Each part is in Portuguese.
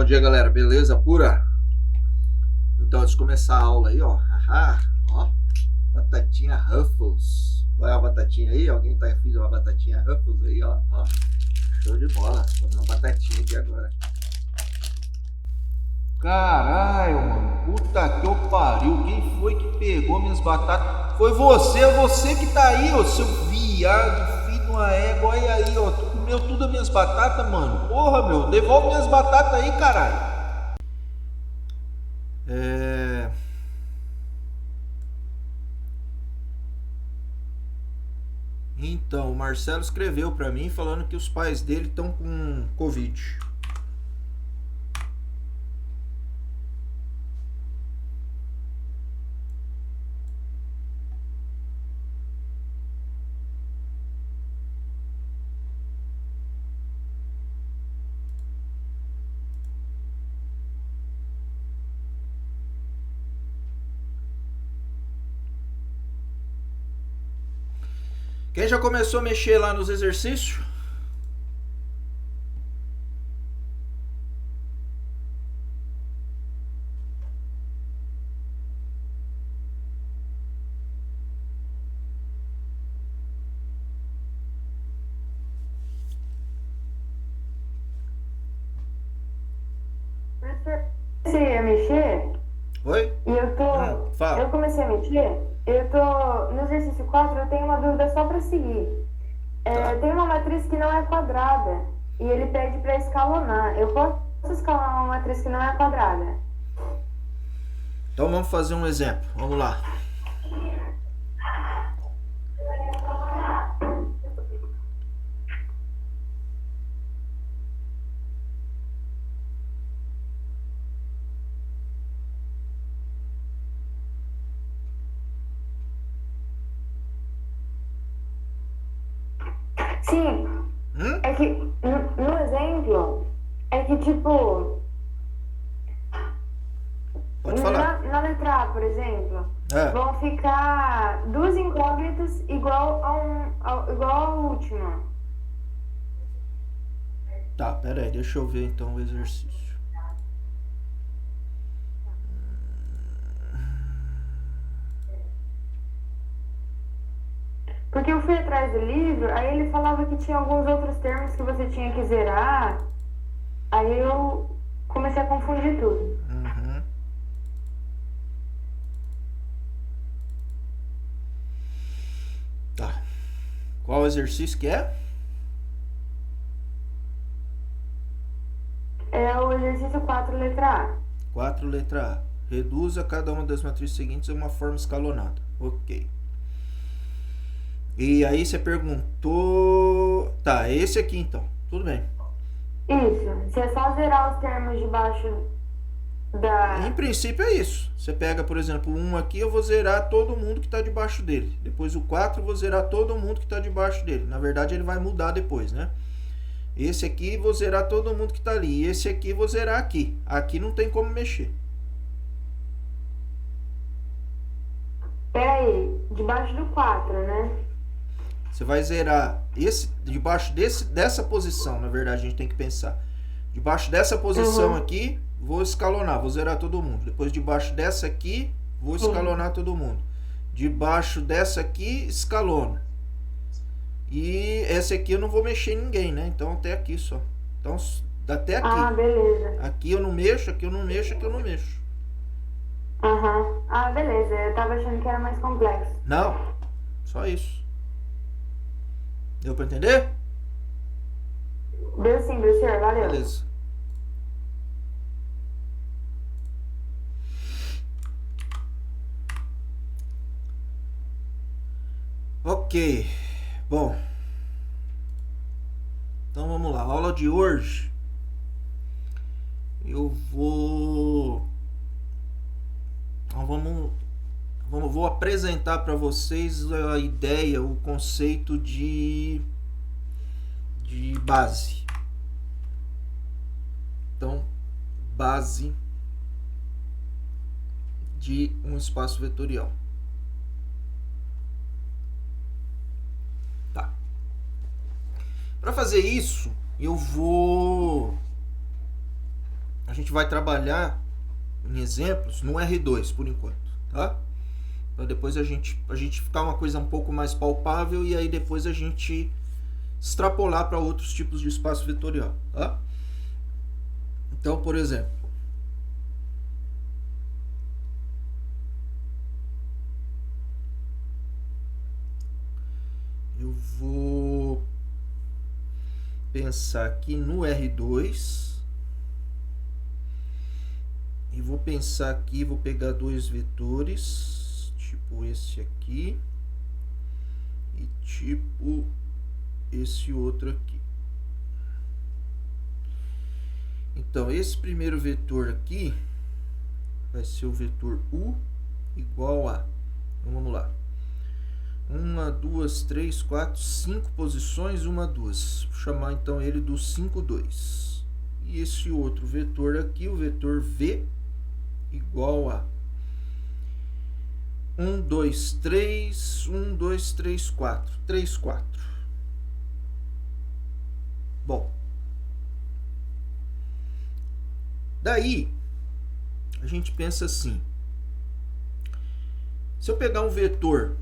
dia, galera. Beleza pura? Então, antes de começar a aula aí, ó. Ó. Batatinha Ruffles. Olha a batatinha aí. Alguém tá afim de uma batatinha Ruffles aí, ó. Show de bola. Vou dar uma batatinha aqui agora. Caralho, mano. Puta que eu pariu. Quem foi que pegou minhas batatas? Foi você que tá aí, ó, seu viado, filho de uma égua. Olha aí, ó. Tu comeu tudo as minhas batatas, mano. Porra, meu. Devolve minhas batatas aí, caralho. Então, o Marcelo escreveu pra mim falando que os pais dele estão com Covid. Quem já começou a mexer lá nos exercícios? Comecei a mexer. Oi? E fala. eu comecei a mexer. Eu tô no exercício 4, eu tenho uma dúvida só pra seguir. Tá. Tem uma matriz que não é quadrada e ele pede pra escalonar. Eu posso escalonar uma matriz que não é quadrada? Então vamos fazer um exemplo. Vamos lá. Sim, é que no exemplo, é que tipo, Pode falar. na letra A, por exemplo, É. vão ficar duas incógnitas igual ao último. Tá, pera aí, deixa eu ver então o exercício. Porque eu fui atrás do livro, aí ele falava que tinha alguns outros termos que você tinha que zerar. Aí eu comecei a confundir tudo. Tá. Qual exercício que é? É o exercício 4, letra A. 4, letra A. Reduza cada uma das matrizes seguintes a uma forma escalonada. Ok. E aí você perguntou... Tá, é esse aqui então. Tudo bem. Isso. Se é só zerar os termos de baixo da... Em princípio é isso. Você pega, por exemplo, o 1 aqui, eu vou zerar todo mundo que está debaixo dele. Depois o 4, eu vou zerar todo mundo que está debaixo dele. Na verdade, ele vai mudar depois, né? Esse aqui, vou zerar todo mundo que está ali. E esse aqui, vou zerar aqui. Aqui não tem como mexer. Peraí, debaixo do 4, né? Você vai zerar esse, debaixo dessa posição, na verdade, a gente tem que pensar. Debaixo dessa posição aqui, vou escalonar, vou zerar todo mundo. Depois, debaixo dessa aqui, vou escalonar todo mundo. Debaixo dessa aqui, escalono. E essa aqui eu não vou mexer em ninguém, né? Então, até aqui só. Então, até aqui. Ah, beleza. Aqui eu não mexo, aqui eu não mexo, aqui eu não mexo. Ah, beleza. Eu tava achando que era mais complexo. Não, só isso. Deu pra entender? Deu sim, professor. Valeu. Beleza. Ok. Bom. Então vamos lá. A aula de hoje eu vou... Então, vou apresentar para vocês a ideia, o conceito de base. Então, base de um espaço vetorial. Tá. Para fazer isso, eu vou gente vai trabalhar em exemplos no R2 por enquanto, tá? Para depois a gente ficar uma coisa um pouco mais palpável e aí depois a gente extrapolar para outros tipos de espaço vetorial, tá? Então, por exemplo, eu vou pensar aqui no R2 e vou pensar aqui, vou pegar dois vetores, tipo esse aqui e tipo esse outro aqui. Então, esse primeiro vetor aqui vai ser o vetor U igual a, então vamos lá, 1, 2, 3, 4, 5 posições, 1, 2. Vou chamar então ele do 5, 2. E esse outro vetor aqui, o vetor V, igual a 1, 2, 3, 1, 2, 3, 4. 3, 4. Bom. Daí, a gente pensa assim. Se eu pegar um vetor,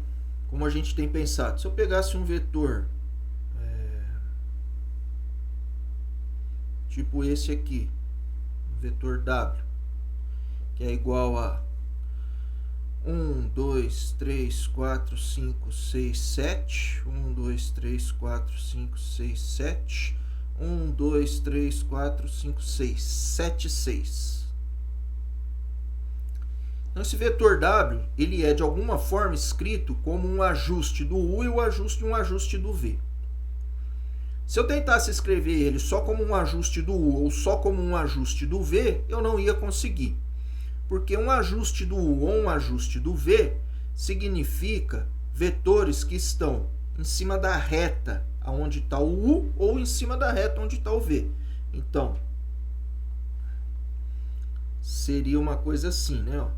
como a gente tem pensado, se eu pegasse um vetor tipo esse aqui, um vetor W, que é igual a 1, 2, 3, 4, 5, 6, 7, 1, 2, 3, 4, 5, 6, 7, 1, 2, 3, 4, 5, 6, 7, 6. Então, esse vetor W, ele é de alguma forma escrito como um ajuste do U e um ajuste do V. Se eu tentasse escrever ele só como um ajuste do U ou só como um ajuste do V, eu não ia conseguir. Porque um ajuste do U ou um ajuste do V significa vetores que estão em cima da reta onde está o U ou em cima da reta onde está o V. Então, seria uma coisa assim, né? Ó.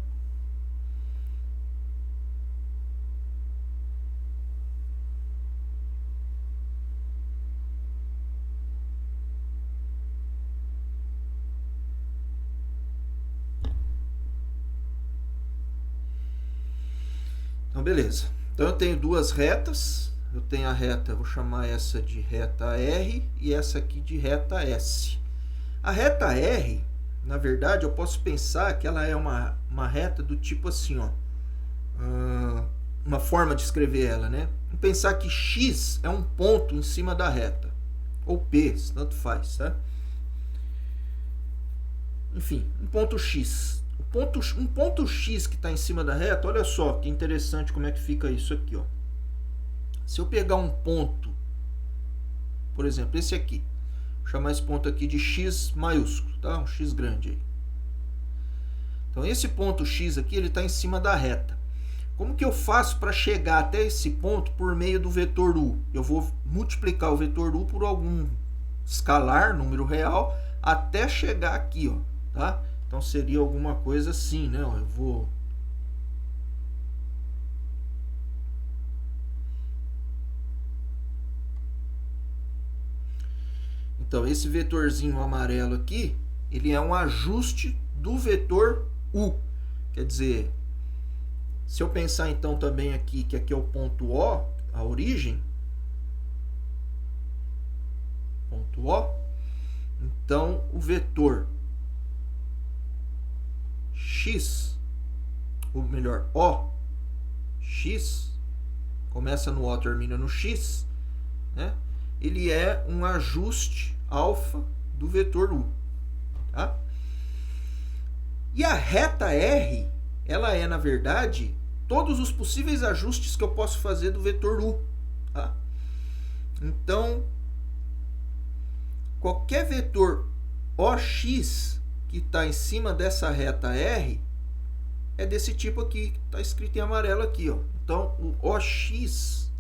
Então, beleza. Então, eu tenho duas retas. Eu tenho a reta, vou chamar essa de reta R e essa aqui de reta S. A reta R, na verdade, eu posso pensar que ela é uma reta do tipo assim, ó. Uma forma de escrever ela, né? Vou pensar que X é um ponto em cima da reta. Ou P, tanto faz, tá? Enfim, um ponto X. Um ponto X que está em cima da reta, olha só que interessante como é que fica isso aqui, ó. Se eu pegar um ponto, por exemplo, esse aqui, vou chamar esse ponto aqui de X maiúsculo, tá? Um X grande aí. Então, esse ponto X aqui, ele está em cima da reta. Como que eu faço para chegar até esse ponto por meio do vetor U? Eu vou multiplicar o vetor U por algum escalar, número real, até chegar aqui, ó, tá? Então, seria alguma coisa assim, né? Eu vou... Então, esse vetorzinho amarelo aqui, ele é um ajuste do vetor U. Quer dizer, se eu pensar então também aqui, que aqui é o ponto O, a origem, ponto O, então o vetor X, ou melhor, O, X, começa no O, termina no X, né? Ele é um ajuste alfa do vetor U, tá? E a reta R, ela é, na verdade, todos os possíveis ajustes que eu posso fazer do vetor U, tá? Então, qualquer vetor OX que está em cima dessa reta R é desse tipo aqui, que está escrito em amarelo aqui, ó. Então, o OX,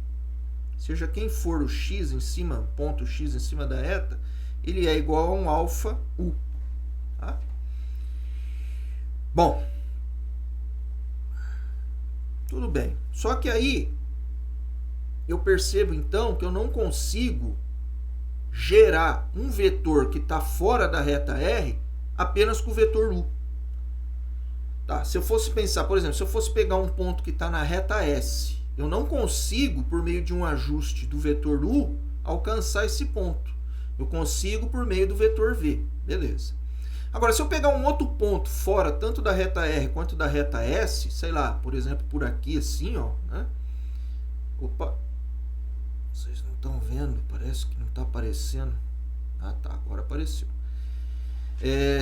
seja quem for o X em cima, o ponto X em cima da reta, ele é igual a um alfa U. Tá? Bom, tudo bem. Só que aí eu percebo então que eu não consigo gerar um vetor que está fora da reta R apenas com o vetor U. Tá? Se eu fosse pensar, por exemplo, se eu fosse pegar um ponto que está na reta S, eu não consigo, por meio de um ajuste do vetor U, alcançar esse ponto. Eu consigo por meio do vetor V. Beleza. Agora, se eu pegar um outro ponto fora, tanto da reta R quanto da reta S, sei lá, por exemplo, por aqui assim, ó, né? Opa, vocês não estão vendo, parece que não está aparecendo. Ah, tá, agora apareceu.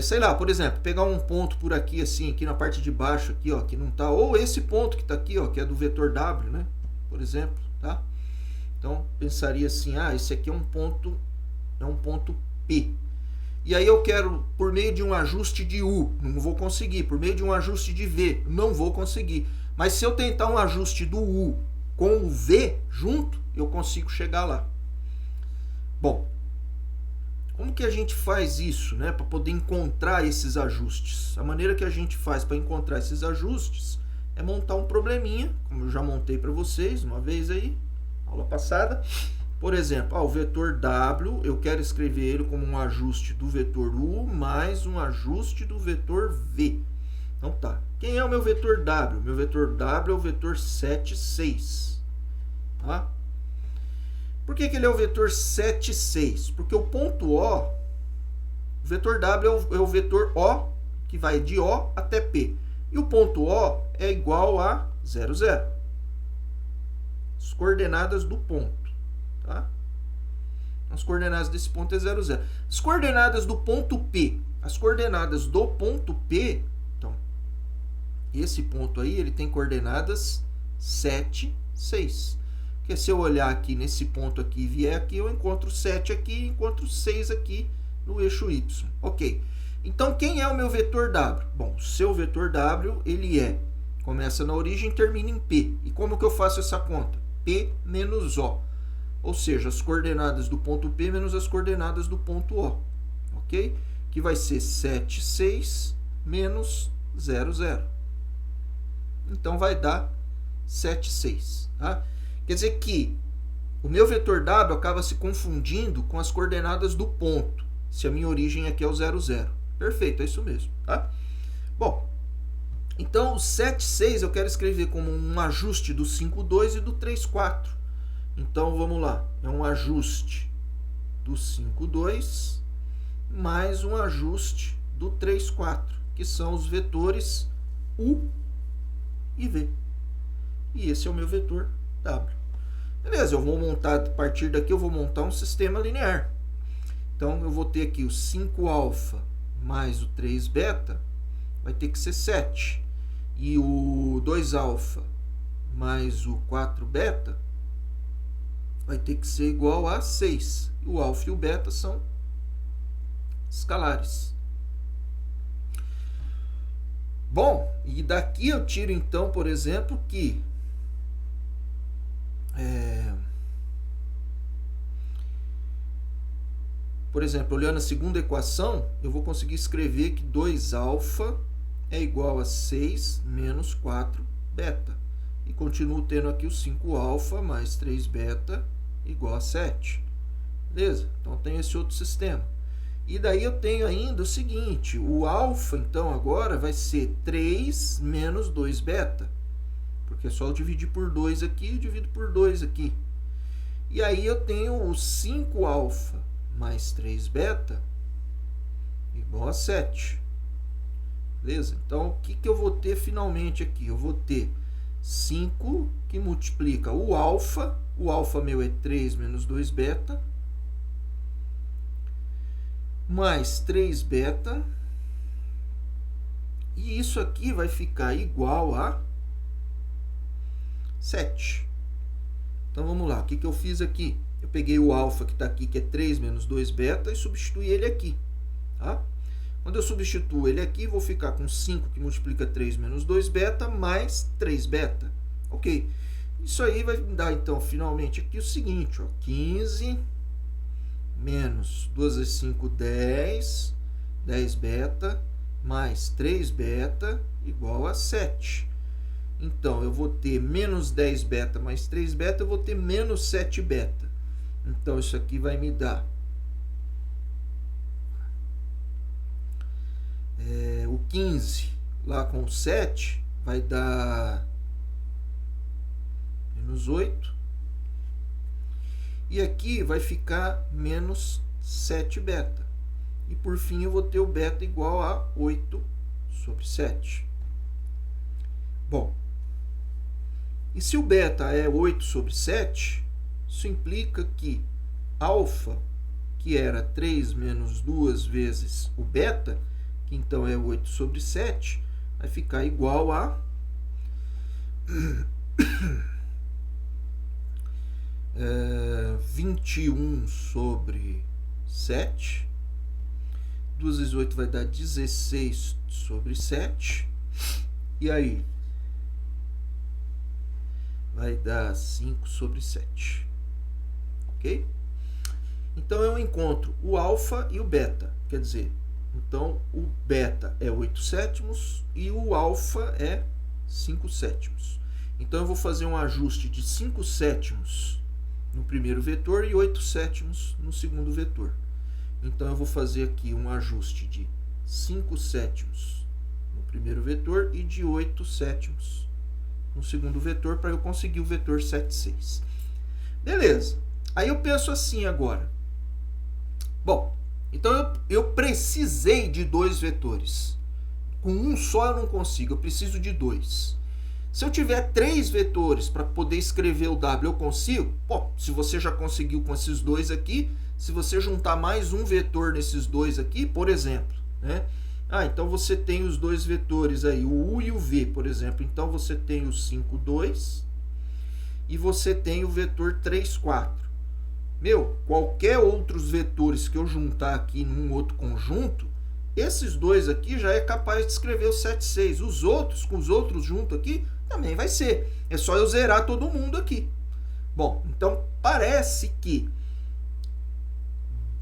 Sei lá, por exemplo, pegar um ponto por aqui assim, aqui na parte de baixo aqui, ó, que não tá, ou esse ponto que está aqui, ó, que é do vetor W, né? Por exemplo, tá? Então, pensaria assim, esse aqui é um ponto P. E aí eu quero, por meio de um ajuste de U, não vou conseguir. Por meio de um ajuste de V, não vou conseguir. Mas se eu tentar um ajuste do U com o V junto, eu consigo chegar lá. Bom, como que a gente faz isso, né, para poder encontrar esses ajustes? A maneira que a gente faz para encontrar esses ajustes é montar um probleminha, como eu já montei para vocês uma vez aí, aula passada. Por exemplo, o vetor W, eu quero escrever ele como um ajuste do vetor U mais um ajuste do vetor V. Então tá. Quem é o meu vetor W? Meu vetor W é o vetor 7, 6. Tá? Por que ele é o vetor 7, 6? Porque o ponto O, o vetor W é o vetor O, que vai de O até P. E o ponto O é igual a 0, 0. As coordenadas do ponto. Tá? As coordenadas desse ponto é 0, 0. As coordenadas do ponto P. As coordenadas do ponto P, então, esse ponto aí, ele tem coordenadas 7, 6. Porque se eu olhar aqui nesse ponto aqui e vier aqui, eu encontro 7 aqui e encontro 6 aqui no eixo Y. Ok. Então, quem é o meu vetor W? Bom, o seu vetor W, ele começa na origem e termina em P. E como que eu faço essa conta? P menos O. Ou seja, as coordenadas do ponto P menos as coordenadas do ponto O. Ok? Que vai ser 7, 6 menos 0, 0. Então, vai dar 7, 6. Tá? Quer dizer que o meu vetor W acaba se confundindo com as coordenadas do ponto, se a minha origem aqui é o 0, 0. Perfeito, é isso mesmo. Tá? Bom, então o 7, 6 eu quero escrever como um ajuste do 5, 2 e do 3, 4. Então, vamos lá. É um ajuste do 5, 2 mais um ajuste do 3, 4, que são os vetores U e V. E esse é o meu vetor W. Beleza, eu vou montar, a partir daqui eu vou montar um sistema linear. Então, eu vou ter aqui o 5α mais o 3β, vai ter que ser 7. E o 2α mais o 4β vai ter que ser igual a 6. E o alfa e o beta são escalares. Bom, e daqui eu tiro então, por exemplo, que por exemplo, olhando a segunda equação, eu vou conseguir escrever que 2α é igual a 6 menos 4β. E continuo tendo aqui o 5α mais 3β igual a 7. Beleza? Então, tenho esse outro sistema. E daí eu tenho ainda o seguinte, o alfa, então, agora vai ser 3 menos 2β. Porque é só eu dividir por 2 aqui, eu divido por 2 aqui. E aí eu tenho o 5α mais 3β igual a 7. Beleza? Então, o que eu vou ter finalmente aqui? Eu vou ter 5 que multiplica o alfa meu é 3 menos 2β, mais 3β, e isso aqui vai ficar igual a 7. Então, vamos lá. O que eu fiz aqui? Eu peguei o alfa que está aqui, que é 3 menos 2β, e substituí ele aqui. Tá? Quando eu substituo ele aqui, vou ficar com 5 que multiplica 3 menos 2β, mais 3β. Ok. Isso aí vai me dar, então, finalmente aqui o seguinte, ó, 15 menos 2 vezes 5, 10, 10β, mais 3β igual a 7. Então, eu vou ter menos 10β mais 3β, eu vou ter menos 7β. Então, isso aqui vai me dar 15 lá com o 7, vai dar menos 8. E aqui vai ficar menos 7 beta. E por fim eu vou ter o beta igual a 8 sobre 7. Bom, e se o beta é 8 sobre 7, isso implica que alfa, que era 3 menos 2 vezes o beta, que então é 8 sobre 7, vai ficar igual a 21 sobre 7. 2 vezes 8 vai dar 16 sobre 7. E aí? Vai dar 5 sobre 7. Ok? Então eu encontro o alfa e o beta. Quer dizer, então o beta é 8 sétimos e o alfa é 5 sétimos. Então eu vou fazer um ajuste de 5 sétimos no primeiro vetor e 8 sétimos no segundo vetor. Então eu vou fazer aqui um ajuste de 5 sétimos no primeiro vetor e de 8 sétimos no segundo vetor para eu conseguir o vetor 7, 6. Beleza. Aí eu penso assim agora. Bom, então eu precisei de 2 vetores. Com um só eu não consigo, eu preciso de 2. Se eu tiver 3 vetores para poder escrever o W, eu consigo? Bom, se você já conseguiu com esses 2 aqui, se você juntar mais um vetor nesses 2 aqui, por exemplo, né? Então você tem os 2 vetores aí, o U e o V, por exemplo. Então você tem o 5, 2 e você tem o vetor 3, 4. Qualquer outros vetores que eu juntar aqui num outro conjunto, esses 2 aqui já é capaz de escrever o 7, 6. Os outros, com os outros junto aqui, também vai ser. É só eu zerar todo mundo aqui. Bom, então parece que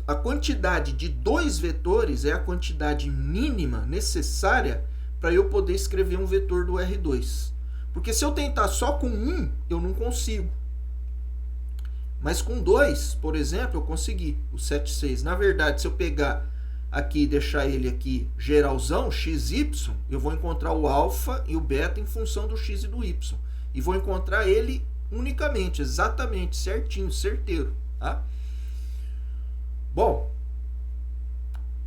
a quantidade de 2 vetores é a quantidade mínima necessária para eu poder escrever um vetor do R2. Porque se eu tentar só com 1, eu não consigo. Mas com 2, por exemplo, eu consegui o 7, 6. Na verdade, se eu pegar aqui e deixar ele aqui geralzão, XY, eu vou encontrar o alfa e o beta em função do x e do y. E vou encontrar ele unicamente, exatamente, certinho, certeiro. Tá? Bom,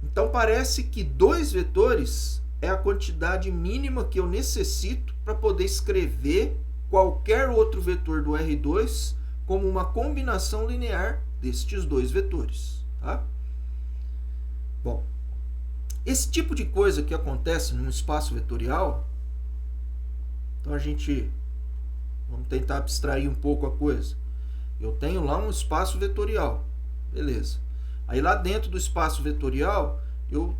então parece que 2 vetores é a quantidade mínima que eu necessito para poder escrever qualquer outro vetor do R2 como uma combinação linear destes 2 vetores. Tá? Bom, esse tipo de coisa que acontece num espaço vetorial, então vamos tentar abstrair um pouco a coisa. Eu tenho lá um espaço vetorial, beleza. Aí lá dentro do espaço vetorial, eu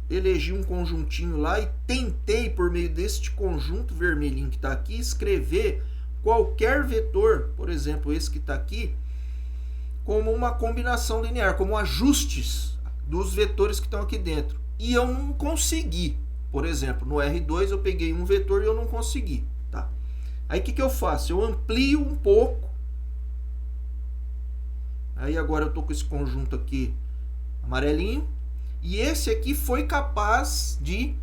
elegi um conjuntinho lá e tentei, por meio deste conjunto vermelhinho que está aqui, escrever qualquer vetor, por exemplo, esse que está aqui, como uma combinação linear, como ajustes dos vetores que estão aqui dentro. E eu não consegui. Por exemplo, no R2 eu peguei um vetor e eu não consegui. Tá? Aí o que eu faço? Eu amplio um pouco. Aí agora eu estou com esse conjunto aqui amarelinho. E esse aqui foi capaz de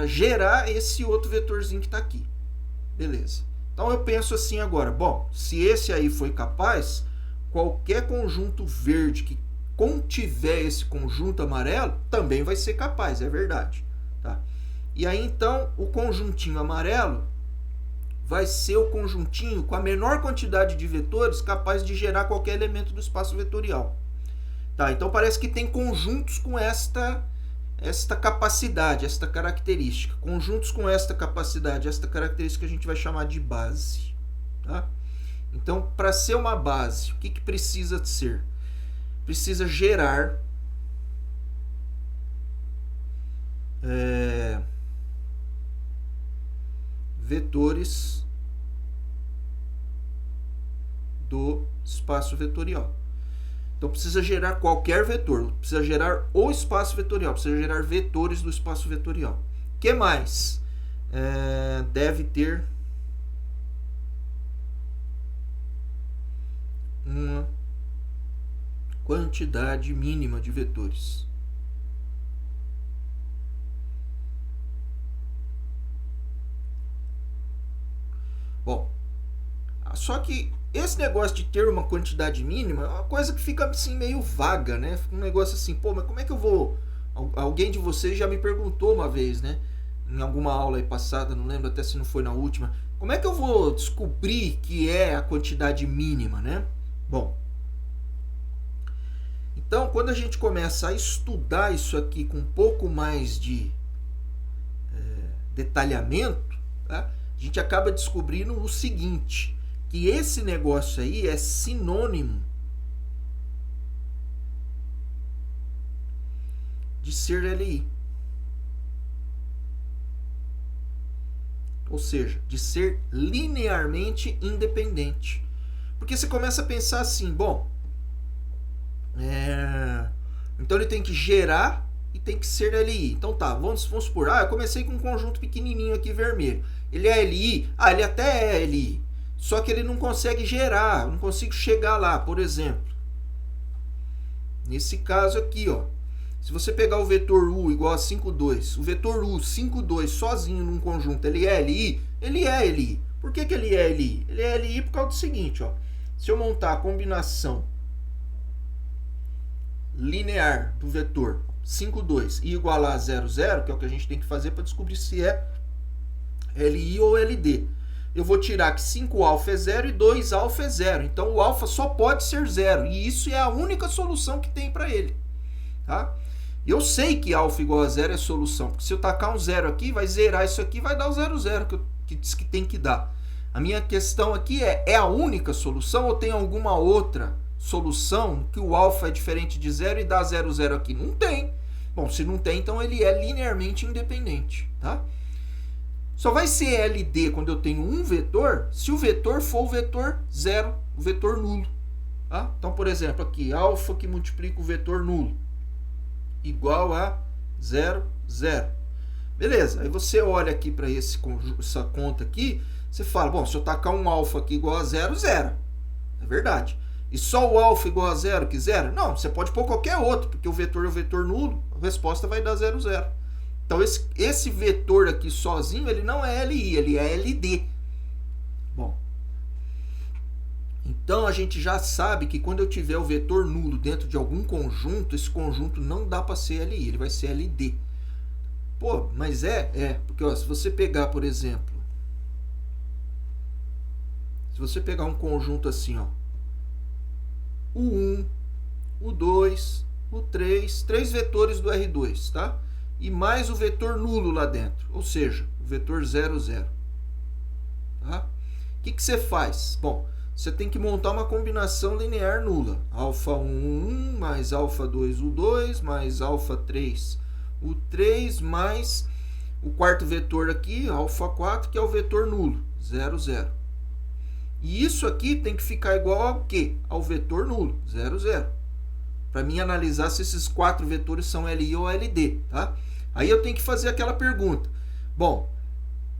gerar esse outro vetorzinho que está aqui. Beleza. Então eu penso assim agora. Bom, se esse aí foi capaz, qualquer conjunto verde que contiver esse conjunto amarelo também vai ser capaz. É verdade. Tá? E aí então o conjuntinho amarelo vai ser o conjuntinho com a menor quantidade de vetores capaz de gerar qualquer elemento do espaço vetorial. Tá, então parece que tem conjuntos com esta capacidade, esta característica. Conjuntos com esta capacidade, esta característica a gente vai chamar de base. Tá? Então, para ser uma base, o que precisa ser? Precisa gerar vetores do espaço vetorial. Então precisa gerar qualquer vetor, precisa gerar o espaço vetorial, precisa gerar vetores do espaço vetorial. O que mais? Deve ter uma quantidade mínima de vetores. esse negócio de ter uma quantidade mínima é uma coisa que fica assim meio vaga, né? Fica um negócio assim, pô, mas como é que eu vou... Alguém de vocês já me perguntou uma vez, né? Em alguma aula aí passada, não lembro até se não foi na última. Como é que eu vou descobrir que é a quantidade mínima, né? Bom, então quando a gente começa a estudar isso aqui com um pouco mais de detalhamento, tá? A gente acaba descobrindo o seguinte, que esse negócio aí é sinônimo de ser LI. Ou seja, de ser linearmente independente. Porque você começa a pensar assim, bom, então ele tem que gerar e tem que ser LI. Então tá, vamos supor, eu comecei com um conjunto pequenininho aqui vermelho. Ele é LI? Ele até é LI. Só que ele não consegue gerar, não consigo chegar lá, por exemplo. Nesse caso aqui, ó. Se você pegar o vetor U igual a 5,2, o vetor U 5,2 sozinho num conjunto, ele é LI? Ele é LI. Por que ele é LI? Ele é LI por causa do seguinte, ó. Se eu montar a combinação linear do vetor 5,2 e igualar a 0,0, que é o que a gente tem que fazer para descobrir se é LI ou LD. Eu vou tirar que 5α é 0 e 2α é 0. Então o alfa só pode ser 0. E isso é a única solução que tem para ele. Tá? Eu sei que α igual a 0 é solução. Porque se eu tacar um 0 aqui, vai zerar isso aqui, vai dar o 0,0 que diz que tem que dar. A minha questão aqui é a única solução ou tem alguma outra solução que o alfa é diferente de 0 e dá 0,0 aqui? Não tem. Bom, se não tem, então ele é linearmente independente. Tá? Só vai ser LD quando eu tenho um vetor se o vetor for o vetor 0, o vetor nulo. Tá? Então, por exemplo, aqui, alfa que multiplica o vetor nulo igual a 0, 0. Beleza, aí você olha aqui para essa conta aqui, você fala, bom, se eu tacar um alfa aqui igual a 0, 0. É verdade. E só o alfa igual a 0 que 0? Não, você pode pôr qualquer outro, porque o vetor é o vetor nulo, a resposta vai dar 0, 0. Então esse vetor aqui sozinho, ele não é LI, ele é LD. Bom, então a gente já sabe que quando eu tiver o vetor nulo dentro de algum conjunto, esse conjunto não dá para ser LI, ele vai ser LD. Pô, mas porque ó, se você pegar, por exemplo, se você pegar um conjunto assim, ó, o 1, o 2, o 3, três vetores do R2, tá? E mais o vetor nulo lá dentro, ou seja, o vetor 0, 0. Tá? O que você faz? Bom, você tem que montar uma combinação linear nula. Alfa 1, 1, mais alfa 2, o 2, mais alfa 3, o 3, mais o quarto vetor aqui, alfa 4, que é o vetor nulo, 0, 0. E isso aqui tem que ficar igual ao quê? Ao vetor nulo, 0, 0. Para mim analisar se esses quatro vetores são LI ou LD, tá? Aí eu tenho que fazer aquela pergunta. Bom,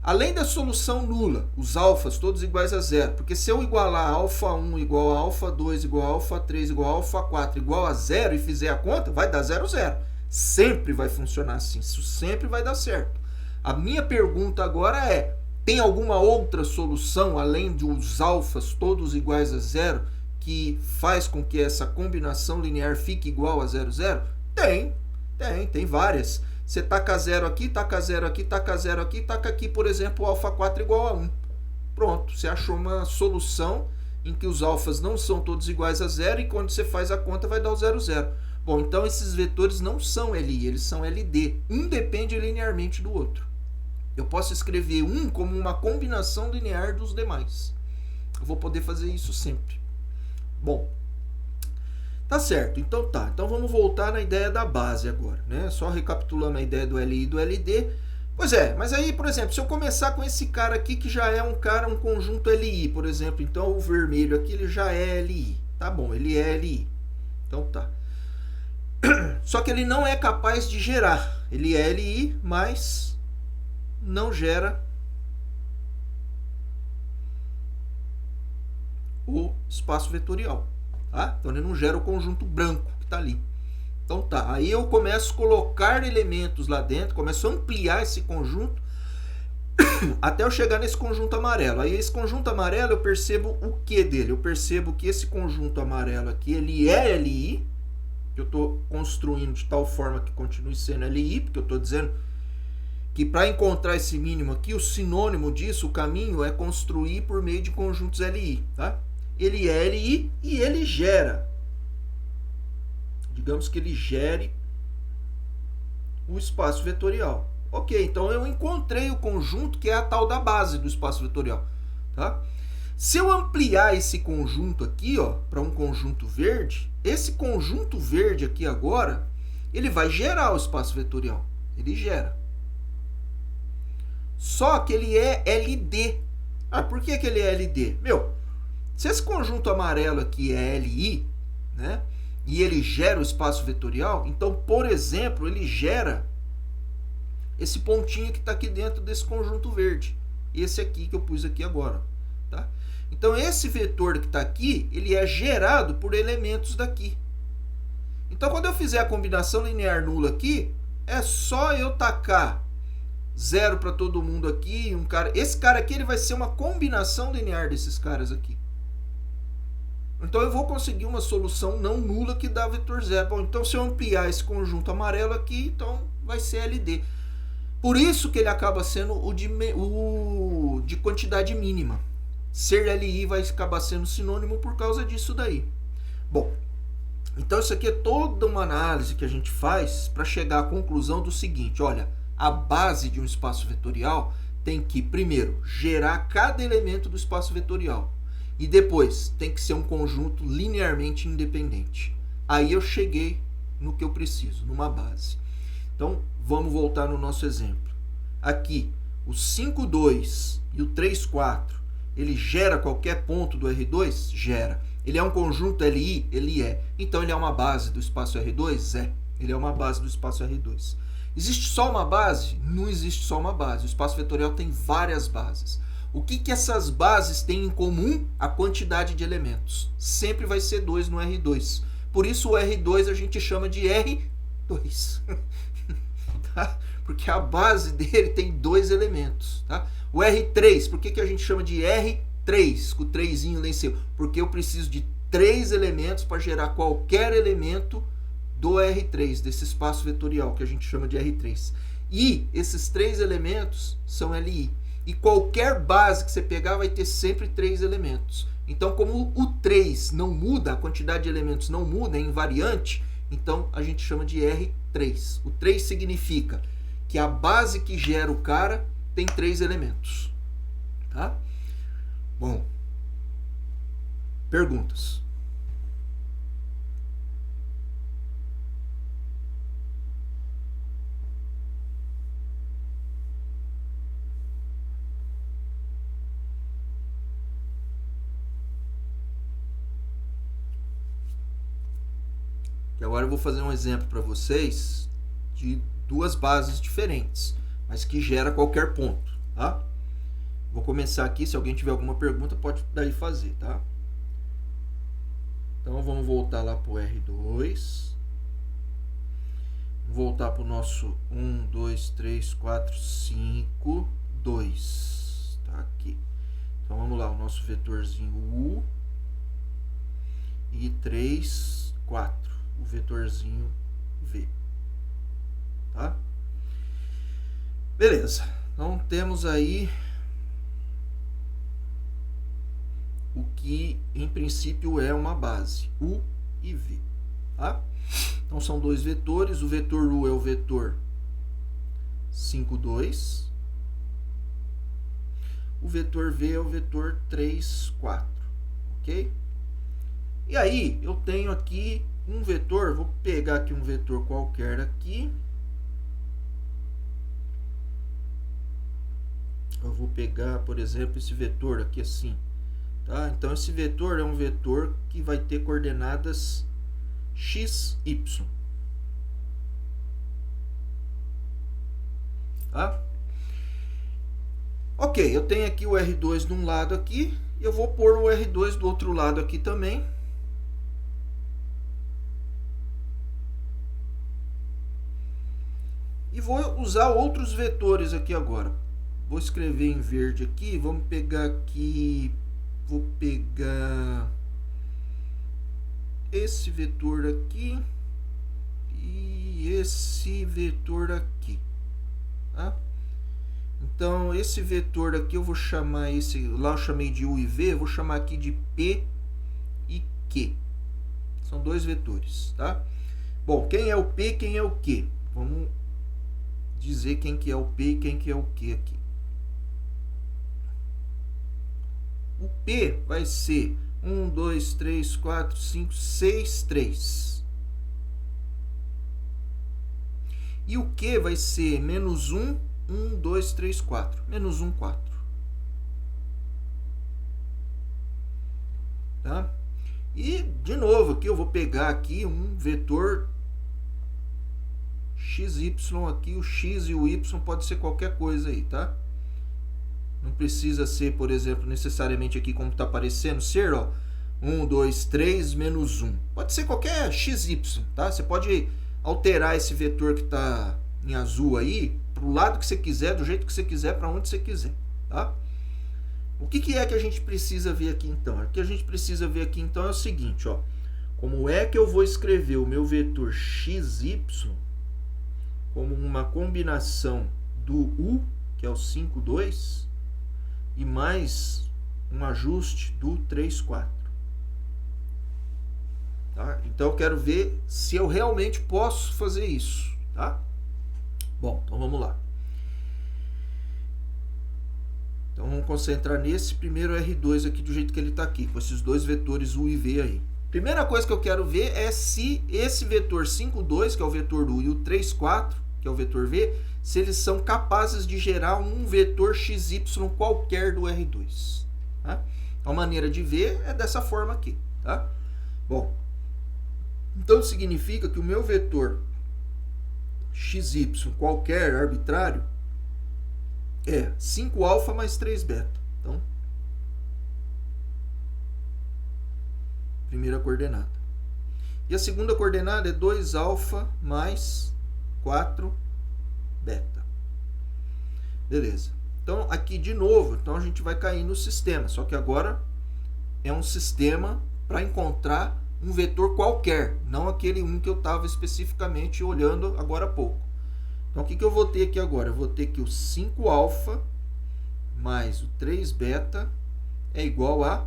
além da solução nula, os alfas todos iguais a 0, porque se eu igualar alfa 1 igual a alfa 2 igual a alfa 3 igual a alfa 4 igual a 0 e fizer a conta, vai dar 0, 0. Sempre vai funcionar assim, isso sempre vai dar certo. A minha pergunta agora é, tem alguma outra solução, além de os alfas todos iguais a 0, que faz com que essa combinação linear fique igual a 0, 0? Tem várias. Você taca 0 aqui, taca 0 aqui, taca 0 aqui, taca aqui, por exemplo, alfa 4 igual a 1. Pronto, você achou uma solução em que os alfas não são todos iguais a 0 e quando você faz a conta vai dar o 0, 0. Bom, então esses vetores não são LI, eles são LD. Um depende linearmente do outro. Eu posso escrever um como uma combinação linear dos demais. Eu vou poder fazer isso sempre. Bom, tá certo, então tá. Então vamos voltar na ideia da base agora, né? Só recapitulando a ideia do LI e do LD. Pois é, mas aí, por exemplo, se eu começar com esse cara aqui que já é um conjunto LI, por exemplo, então o vermelho aqui ele já é LI. Tá bom, ele é LI. Então tá. Só que ele não é capaz de gerar. Ele é LI, mas não gera o espaço vetorial. Tá? Então ele não gera o conjunto branco que está ali. Então tá, aí eu começo a colocar elementos lá dentro, começo a ampliar esse conjunto até eu chegar nesse conjunto amarelo. Aí esse conjunto amarelo eu percebo o que dele? Eu percebo que esse conjunto amarelo aqui, ele é LI, que eu estou construindo de tal forma que continue sendo LI, porque eu estou dizendo que para encontrar esse mínimo aqui, o sinônimo disso, o caminho, é construir por meio de conjuntos LI. Tá? Ele é LI e ele gera. Digamos que ele gere o espaço vetorial. Ok, então eu encontrei o conjunto que é a tal da base do espaço vetorial. Tá? Se eu ampliar esse conjunto aqui para um conjunto verde, esse conjunto verde aqui agora, ele vai gerar o espaço vetorial. Ele gera. Só que ele é LD. Por que ele é LD? Se esse conjunto amarelo aqui é LI, né, e ele gera o espaço vetorial, então, por exemplo, ele gera esse pontinho que está aqui dentro desse conjunto verde. Esse aqui que eu pus aqui agora. Tá? Então, esse vetor que está aqui, ele é gerado por elementos daqui. Então, quando eu fizer a combinação linear nula aqui, é só eu tacar 0 para todo mundo aqui. Esse cara aqui ele vai ser uma combinação linear desses caras aqui. Então, eu vou conseguir uma solução não nula que dá vetor zero. Bom, então, se eu ampliar esse conjunto amarelo aqui, então vai ser LD. Por isso que ele acaba sendo o de quantidade mínima. Ser LI vai acabar sendo sinônimo por causa disso daí. Bom, então isso aqui é toda uma análise que a gente faz para chegar à conclusão do seguinte. Olha, a base de um espaço vetorial tem que, primeiro, gerar cada elemento do espaço vetorial. E depois, tem que ser um conjunto linearmente independente. Aí eu cheguei no que eu preciso, numa base. Então, vamos voltar no nosso exemplo. Aqui, o 5, 2 e o 3, 4, ele gera qualquer ponto do R2? Gera. Ele é um conjunto LI? Ele é. Então, ele é uma base do espaço R2? É. Ele é uma base do espaço R2. Existe só uma base? Não existe só uma base. O espaço vetorial tem várias bases. O que essas bases têm em comum? A quantidade de elementos. Sempre vai ser 2 no R2. Por isso, o R2 a gente chama de R2. Tá? Porque a base dele tem 2 elementos. Tá? O R3, por que a gente chama de R3, com o 3zinho lá em cima? Porque eu preciso de 3 elementos para gerar qualquer elemento do R3, desse espaço vetorial que a gente chama de R3. E esses 3 elementos são LI. E qualquer base que você pegar vai ter sempre 3 elementos. Então, como o 3 não muda, a quantidade de elementos não muda, é invariante, então a gente chama de R3. O 3 significa que a base que gera o cara tem 3 elementos. Tá? Bom, perguntas? E agora eu vou fazer um exemplo para vocês de 2 bases diferentes, mas que gera qualquer ponto, tá? Vou começar aqui, se alguém tiver alguma pergunta, pode daí fazer, tá? Então vamos voltar lá para o R2. Voltar para o nosso 1, 2, 3, 4, 5, 2. Tá aqui. Então vamos lá, o nosso vetorzinho U e 3, 4. O vetorzinho V. Tá? Beleza. Então temos aí o que em princípio é uma base, U e V. Tá? Então são 2 vetores. O vetor U é o vetor 5, 2. O vetor V é o vetor 3, 4. Ok? E aí eu tenho aqui um vetor, vou pegar aqui um vetor qualquer aqui. Eu vou pegar, por exemplo, esse vetor aqui assim. Tá? Então, esse vetor é um vetor que vai ter coordenadas x, y. Tá? Ok, eu tenho aqui o R2 de um lado aqui. E eu vou pôr o R2 do outro lado aqui também. E vou usar outros vetores aqui agora. vou escrever em verde aqui, vamos pegar aqui, vou pegar esse vetor aqui e esse vetor aqui, tá? Então, esse vetor aqui eu vou chamar esse, lá eu chamei de U e V, eu vou chamar aqui de P e Q. São dois vetores, tá? Bom, quem é o P, quem é o Q? Vamos dizer quem que é o P e quem que é o Q aqui. O P vai ser 1, 2, 3, 4, 5, 6, 3. E o Q vai ser menos 1, 1, 2, 3, 4. Menos 1, 4. Tá? E, de novo, aqui eu vou pegar aqui um vetor XY aqui. O X e o Y pode ser qualquer coisa aí, tá? Não precisa ser, por exemplo, necessariamente aqui como está aparecendo, ser, ó, 1, 2, 3, menos 1. Pode ser qualquer XY, tá? Você pode alterar esse vetor que está em azul aí, para o lado que você quiser, do jeito que você quiser, para onde você quiser, tá? O que é que a gente precisa ver aqui então? O que a gente precisa ver aqui então é o seguinte, ó. Como é que eu vou escrever o meu vetor XY como uma combinação do U, que é o 5, 2, e mais um ajuste do 3, 4. Tá? Então eu quero ver se eu realmente posso fazer isso, tá? Bom, então vamos lá. Então vamos concentrar nesse primeiro R2 aqui do jeito que ele está aqui, com esses dois vetores U e V aí. Primeira coisa que eu quero ver é se esse vetor 5, 2, que é o vetor do U, e o 3, 4, que é o vetor V, se eles são capazes de gerar um vetor XY qualquer do R2. Tá? A maneira de ver é dessa forma aqui. Tá? Bom, então significa que o meu vetor XY qualquer arbitrário é 5α mais 3β. Então, primeira coordenada. E a segunda coordenada é 2α mais 4β. Beleza. Então, aqui de novo, então a gente vai cair no sistema. Só que agora é um sistema para encontrar um vetor qualquer, não aquele um que eu estava especificamente olhando agora há pouco. Então, o que eu vou ter aqui agora? Eu vou ter que o 5α mais o 3β é igual a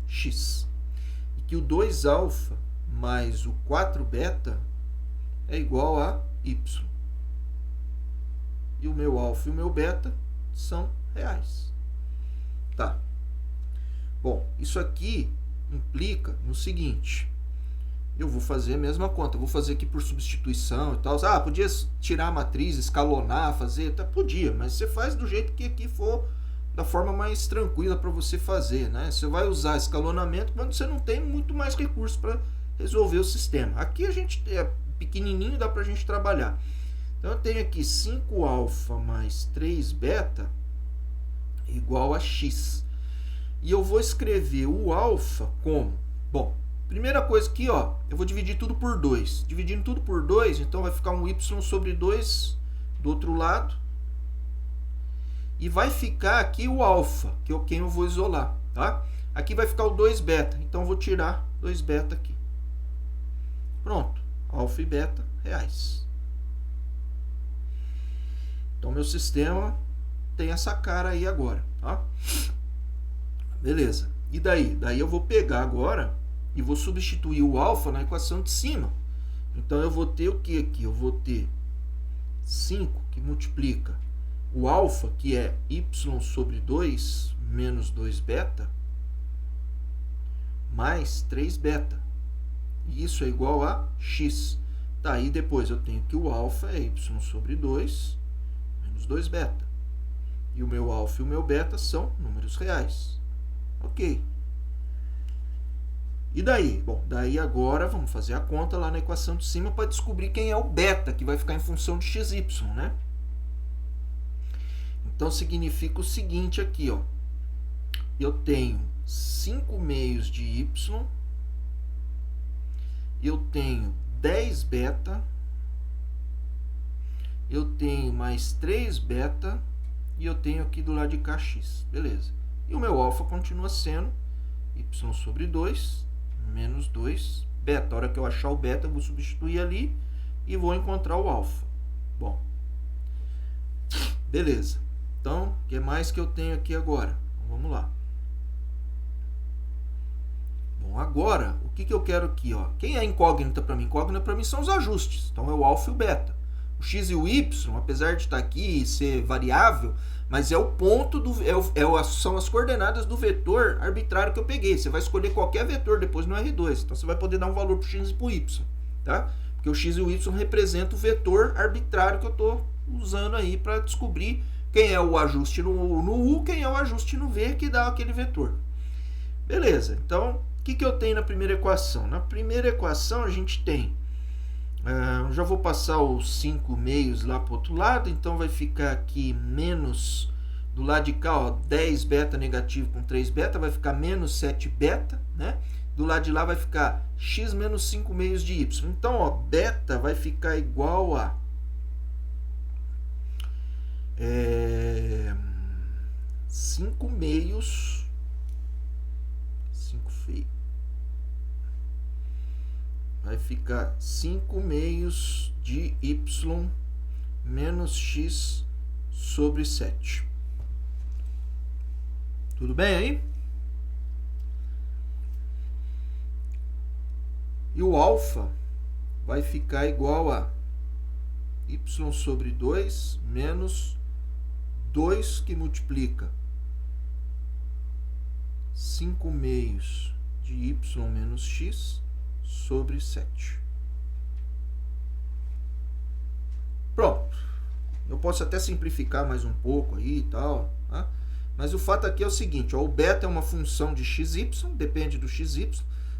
x. E que o 2α mais o 4β é igual a y. E o meu alfa e o meu beta são reais. Tá. Bom, isso aqui implica no seguinte. Eu vou fazer a mesma conta. Eu vou fazer aqui por substituição e tal. Ah, podia tirar a matriz, escalonar, fazer. Tá, podia, mas você faz do jeito que aqui for, da forma mais tranquila para você fazer, né? Você vai usar escalonamento quando você não tem muito mais recursos para resolver o sistema. Aqui a gente é pequenininho, dá para a gente trabalhar. Então eu tenho aqui 5α mais 3β igual a x. E eu vou escrever o alfa como? Bom, primeira coisa aqui, ó, eu vou dividir tudo por 2. Dividindo tudo por 2, então vai ficar um y sobre 2 do outro lado. E vai ficar aqui o alfa, que é quem eu vou isolar, tá? Aqui vai ficar o 2β, então eu vou tirar 2β aqui. Pronto, alfa e beta reais. Então, meu sistema tem essa cara aí agora, tá? Beleza. E daí? Daí eu vou pegar agora e vou substituir o alfa na equação de cima. Então, eu vou ter o que aqui? Eu vou ter 5 que multiplica o alfa, que é y sobre 2 menos 2β, mais 3β. E isso é igual a x. Tá, e depois eu tenho que o alfa é y sobre 2 menos 2β. E o meu alfa e o meu beta são números reais. Ok. E daí? Bom, daí agora vamos fazer a conta lá na equação de cima para descobrir quem é o beta, que vai ficar em função de xy, né? Então, significa o seguinte aqui, ó. Eu tenho 5 meios de y, eu tenho 10β, eu tenho mais 3β e eu tenho aqui do lado de cá x, beleza. E o meu alfa continua sendo y sobre 2 menos 2 beta. A hora que eu achar o beta, eu vou substituir ali e vou encontrar o alfa. Bom, beleza. Então, o que mais que eu tenho aqui agora? Então, vamos lá. Bom, agora, o que eu quero aqui? Ó? Quem é incógnita para mim? Incógnita para mim são os ajustes. Então, é o alfa e o beta. O x e o y, apesar de estar aqui e ser variável, mas é o ponto, são as coordenadas do vetor arbitrário que eu peguei. Você vai escolher qualquer vetor depois no R2. Então, você vai poder dar um valor para o x e para o y. Tá? Porque o x e o y representam o vetor arbitrário que eu estou usando aí para descobrir quem é o ajuste no U, quem é o ajuste no V, que dá aquele vetor. Beleza, então, o que eu tenho na primeira equação? Na primeira equação, a gente tem... já vou passar os 5 meios lá para o outro lado, então vai ficar aqui menos... Do lado de cá, ó, 10 beta negativo com 3 beta, vai ficar menos 7 beta, né? Do lado de lá vai ficar x menos 5 meios de y. Então, ó, beta vai ficar igual a... 5 meios... 5 feio. Vai ficar 5 meios de y menos x sobre 7. Tudo bem aí? E o alfa vai ficar igual a y sobre 2 menos 2 que multiplica 5 meios de y menos x sobre 7. Pronto. Eu posso até simplificar mais um pouco aí e tal, tá? Mas o fato aqui é o seguinte, ó, o beta é uma função de xy, depende do xy,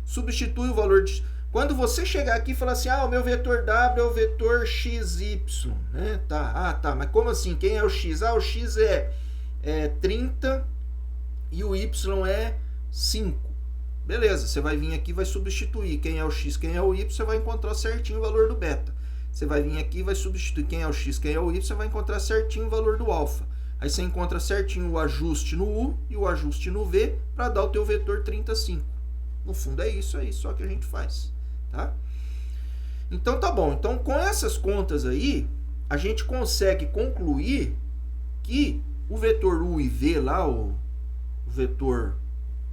substitui o valor de... Quando você chegar aqui e falar assim, o meu vetor W é o vetor xy, né? Tá, mas como assim? Quem é o x? O x é 30 e o y é 5. Beleza, você vai vir aqui e vai substituir quem é o x, quem é o y, você vai encontrar certinho o valor do beta. Você vai vir aqui e vai substituir quem é o x, quem é o y, você vai encontrar certinho o valor do alfa. Aí você encontra certinho o ajuste no U e o ajuste no V para dar o teu vetor 35. No fundo é isso aí, só que a gente faz. Tá? Então tá bom. Então com essas contas aí, a gente consegue concluir que o vetor U e V lá, o vetor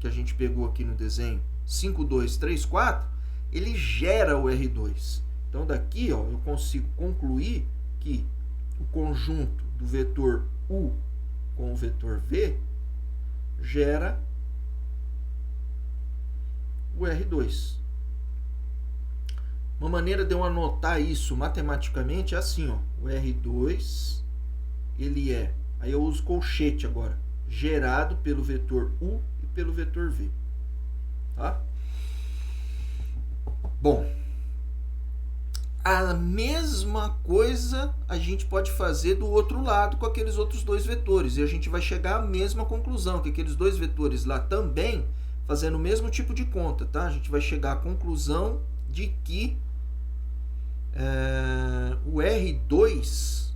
que a gente pegou aqui no desenho, 5, 2, 3, 4, ele gera o R2. Então daqui ó, eu consigo concluir que o conjunto do vetor U com o vetor V gera o R2. Uma maneira de eu anotar isso matematicamente é assim, ó, o R2 ele é, aí eu uso colchete agora, gerado pelo vetor U e pelo vetor V. Tá? Bom, a mesma coisa a gente pode fazer do outro lado com aqueles outros dois vetores. E a gente vai chegar à mesma conclusão, que aqueles dois vetores lá também, fazendo o mesmo tipo de conta, tá? A gente vai chegar à conclusão de que o R2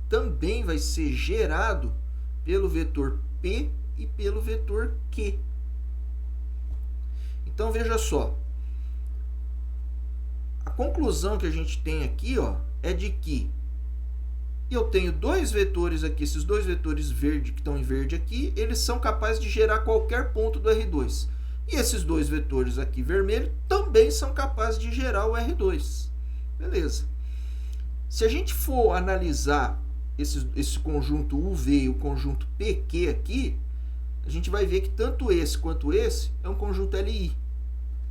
também vai ser gerado pelo vetor P e pelo vetor Q. Então, veja só. A conclusão que a gente tem aqui, ó, é de que eu tenho dois vetores aqui, esses dois vetores verde que estão em verde aqui, eles são capazes de gerar qualquer ponto do R2. E esses dois vetores aqui vermelho também são capazes de gerar o R2. Beleza. Se a gente for analisar esse conjunto UV e o conjunto PQ aqui, a gente vai ver que tanto esse quanto esse é um conjunto LI.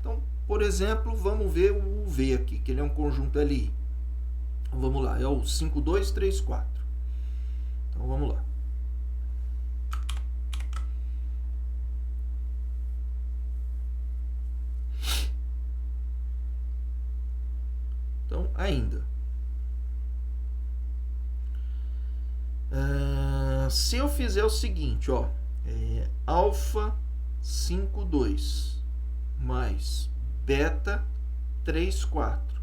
Então, por exemplo, vamos ver o UV aqui, que ele é um conjunto LI. Então, vamos lá, é o 5, 2, 3, 4. Então, vamos lá. Então, ainda. Se eu fizer o seguinte, ó, alfa 5, 2 mais beta 3, 4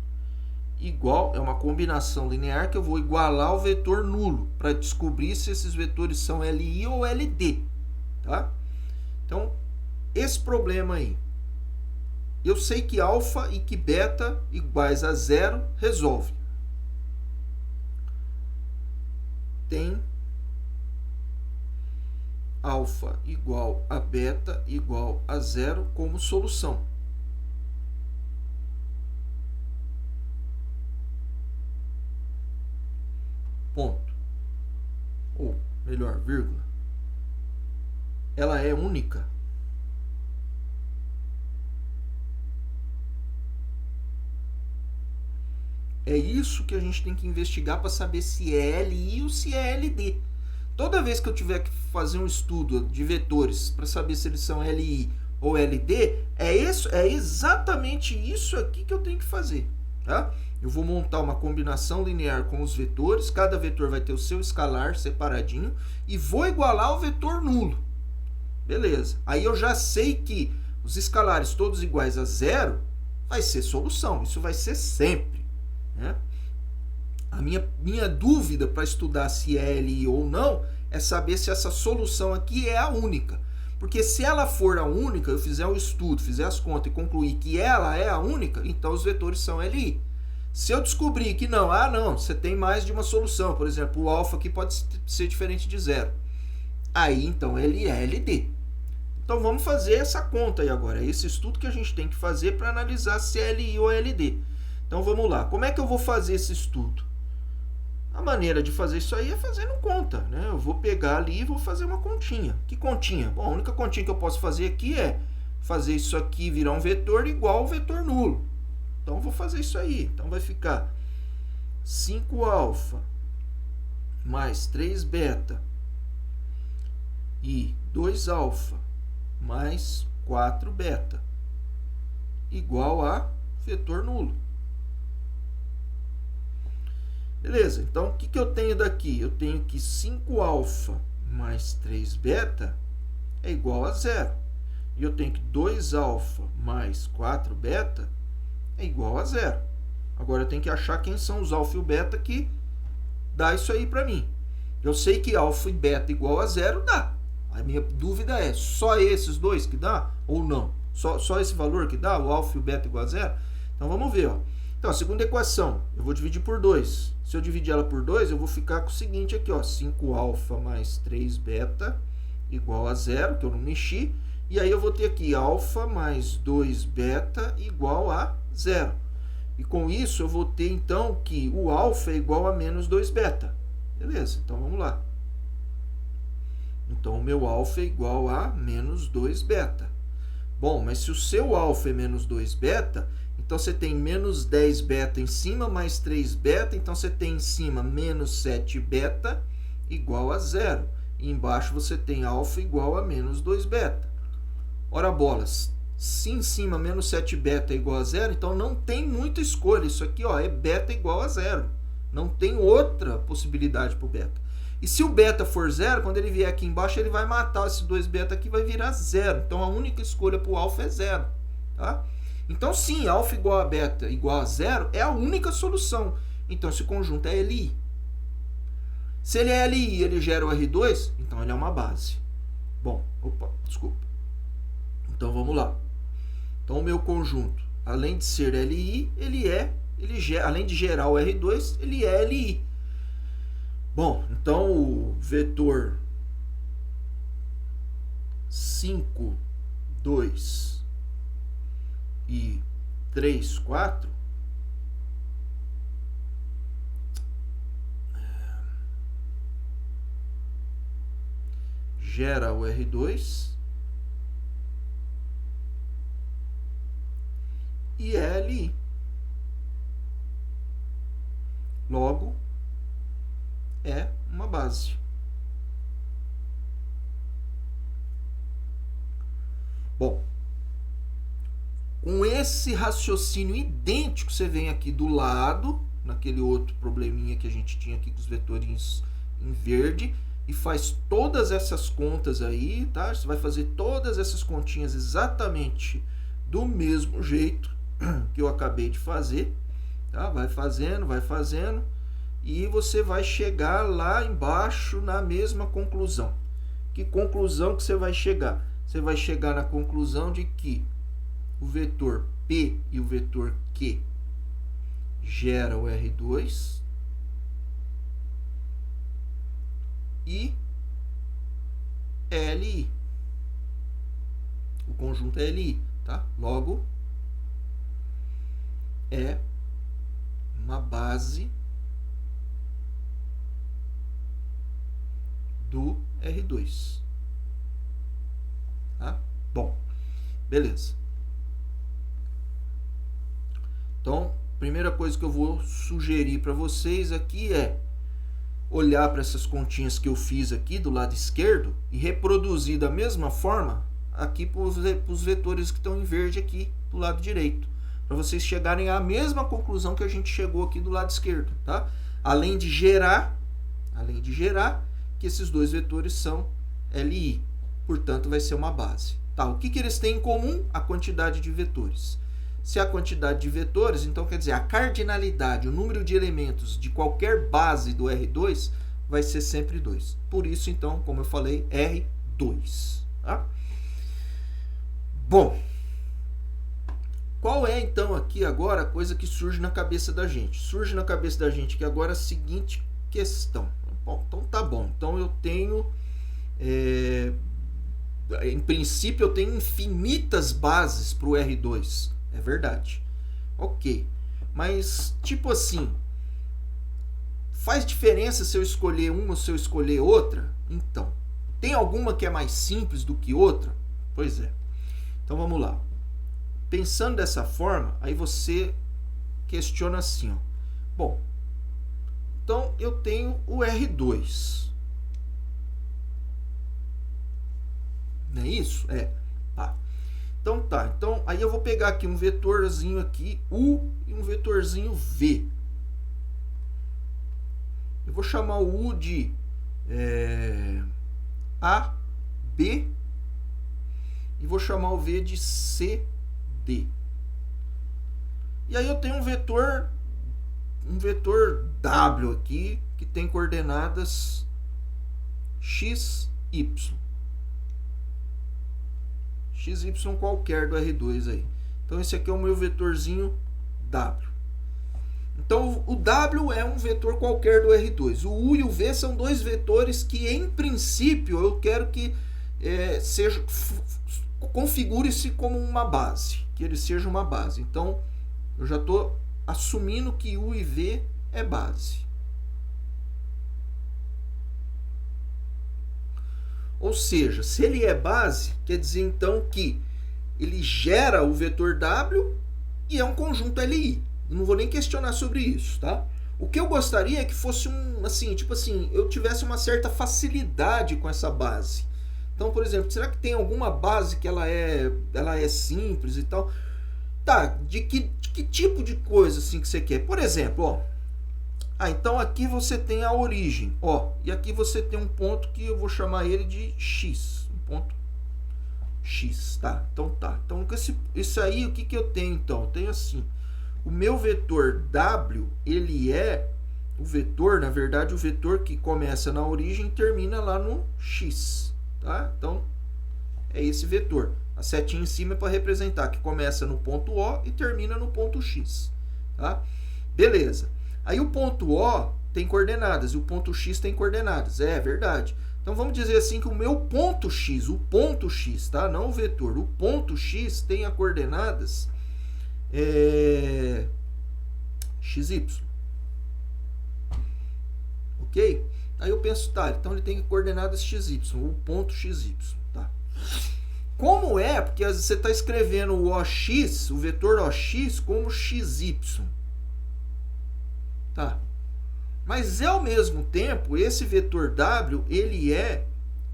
igual, é uma combinação linear que eu vou igualar o vetor nulo para descobrir se esses vetores são LI ou LD, tá? Então, esse problema aí, eu sei que alfa e que beta iguais a zero resolve. Tem alfa igual a beta igual a zero como solução. Ponto. Ou, melhor, vírgula. Ela é única. É isso que a gente tem que investigar para saber se é LI ou se é LD. Toda vez que eu tiver que fazer um estudo de vetores para saber se eles são LI ou LD, é exatamente isso aqui que eu tenho que fazer, tá? Eu vou montar uma combinação linear com os vetores, cada vetor vai ter o seu escalar separadinho e vou igualar o vetor nulo. Beleza. Aí eu já sei que os escalares todos iguais a zero vai ser solução. Isso vai ser sempre, né? A minha dúvida para estudar se é LI ou não é saber se essa solução aqui é a única. Porque se ela for a única, eu fizer um estudo, fizer as contas e concluir que ela é a única, então os vetores são LI. Se eu descobrir que não, você tem mais de uma solução, por exemplo, o alfa aqui pode ser diferente de zero. Aí, então, ele é LD. Então, vamos fazer essa conta aí agora. É esse estudo que a gente tem que fazer para analisar se é LI ou LD. Então, vamos lá. Como é que eu vou fazer esse estudo? A maneira de fazer isso aí é fazendo conta, né? Eu vou pegar ali e vou fazer uma continha. Que continha? Bom, a única continha que eu posso fazer aqui é fazer isso aqui virar um vetor igual ao vetor nulo. Então, eu vou fazer isso aí. Então, vai ficar 5 alfa mais 3 beta e 2 alfa mais 4 beta igual a vetor nulo. Beleza, então o que eu tenho daqui? Eu tenho que 5 alfa mais 3 beta é igual a zero. E eu tenho que 2 alfa mais 4 beta é igual a zero. Agora eu tenho que achar quem são os alfa e o beta que dá isso aí para mim. Eu sei que alfa e beta igual a zero dá. A minha dúvida é, só esses dois que dá ou não? Só esse valor que dá, o alfa e o beta igual a zero? Então vamos ver, ó. Então, a segunda equação, eu vou dividir por 2. Se eu dividir ela por 2, eu vou ficar com o seguinte aqui, ó. 5 alfa mais 3 beta igual a zero, que eu não mexi. E aí eu vou ter aqui alfa mais 2 beta igual a zero. E com isso eu vou ter, então, que o alfa é igual a menos 2 beta. Beleza, então vamos lá. Então, o meu alfa é igual a menos 2 beta. Bom, mas se o seu alfa é menos 2 beta, então você tem menos 10 beta em cima, mais 3 beta, então você tem em cima menos 7 beta igual a zero. E embaixo você tem alfa igual a menos 2 beta. Ora bolas, se em cima menos 7 beta é igual a zero, então não tem muita escolha. Isso aqui, ó, é beta igual a zero. Não tem outra possibilidade para o beta. E se o beta for zero, quando ele vier aqui embaixo, ele vai matar esse 2 beta aqui, vai virar zero. Então a única escolha para o alfa é zero, tá? Então, sim, alfa igual a beta igual a zero é a única solução. Então, esse conjunto é LI. Se ele é LI, ele gera o R2, então ele é uma base. Bom, desculpa. Então, vamos lá. Então, o meu conjunto, além de ser LI, além de gerar o R2, ele é LI. Bom, então, o vetor 5, 2... e 3, 4, gera o R2 e LI. Logo, é uma base. Bom, com esse raciocínio idêntico, você vem aqui do lado, naquele outro probleminha que a gente tinha aqui com os vetorinhos em verde, e faz todas essas contas aí, tá? Você vai fazer todas essas continhas exatamente do mesmo jeito que eu acabei de fazer. Tá? Vai fazendo, e você vai chegar lá embaixo na mesma conclusão. Que conclusão que você vai chegar? Você vai chegar na conclusão de que o vetor P e o vetor Q gera o R2 e LI. O conjunto é LI, tá? Logo, é uma base do R2. Tá? Bom, beleza. Então, primeira coisa que eu vou sugerir para vocês aqui é olhar para essas continhas que eu fiz aqui do lado esquerdo e reproduzir da mesma forma aqui para os vetores que estão em verde aqui do lado direito, para vocês chegarem à mesma conclusão que a gente chegou aqui do lado esquerdo, tá? Além de gerar que esses dois vetores são LI, portanto vai ser uma base. Tá? O que eles têm em comum? A quantidade de vetores. Se a quantidade de vetores, então quer dizer, a cardinalidade, o número de elementos de qualquer base do R2 vai ser sempre 2. Por isso, então, como eu falei, R2. Tá? Bom, qual é então aqui agora a coisa que surge na cabeça da gente? Surge na cabeça da gente que agora é a seguinte questão. Bom, então tá bom. Então eu tenho, em princípio, eu tenho infinitas bases para o R2. É verdade. Ok. Mas, tipo assim, faz diferença se eu escolher uma ou se eu escolher outra? Então, tem alguma que é mais simples do que outra? Pois é. Então vamos lá. Pensando dessa forma, aí você questiona assim, ó. Bom, então eu tenho o R2. Não é isso? É. Tá. Então tá. Então aí eu vou pegar aqui um vetorzinho aqui, U, e um vetorzinho V. Eu vou chamar o U de A, B, e vou chamar o V de C, D. E aí eu tenho um vetor W aqui, que tem coordenadas x, y. X, y qualquer do R2 aí. Então esse aqui é o meu vetorzinho W. Então o W é um vetor qualquer do R2. O U e o V são dois vetores que, em princípio, eu quero que configure-se como uma base. Que ele seja uma base. Então eu já estou assumindo que U e V é base. Ou seja, se ele é base, quer dizer então que ele gera o vetor W e é um conjunto LI. Eu não vou nem questionar sobre isso, tá? O que eu gostaria é que fosse eu tivesse uma certa facilidade com essa base. Então, por exemplo, será que tem alguma base que ela é simples e tal? Tá, de que tipo de coisa assim que você quer? Por exemplo, ó. Então aqui você tem a origem, ó. E aqui você tem um ponto que eu vou chamar ele de X. Um ponto X, tá? Então tá. Então isso aí, o que eu tenho então? Eu tenho assim. O meu vetor W, ele é o vetor, na verdade, o vetor que começa na origem e termina lá no X, tá? Então, é esse vetor. A setinha em cima é para representar que começa no ponto O e termina no ponto X, tá? Beleza. Aí o ponto O tem coordenadas e o ponto X tem coordenadas. É verdade. Então, vamos dizer assim que o meu ponto X, tá? Não o vetor. O ponto X tem as coordenadas XY. Ok? Aí eu penso, tá, então ele tem coordenadas XY, o ponto XY, tá? Como é? Porque às vezes você está escrevendo o OX, o vetor OX, como XY. Tá? Mas ao mesmo tempo, esse vetor W, ele é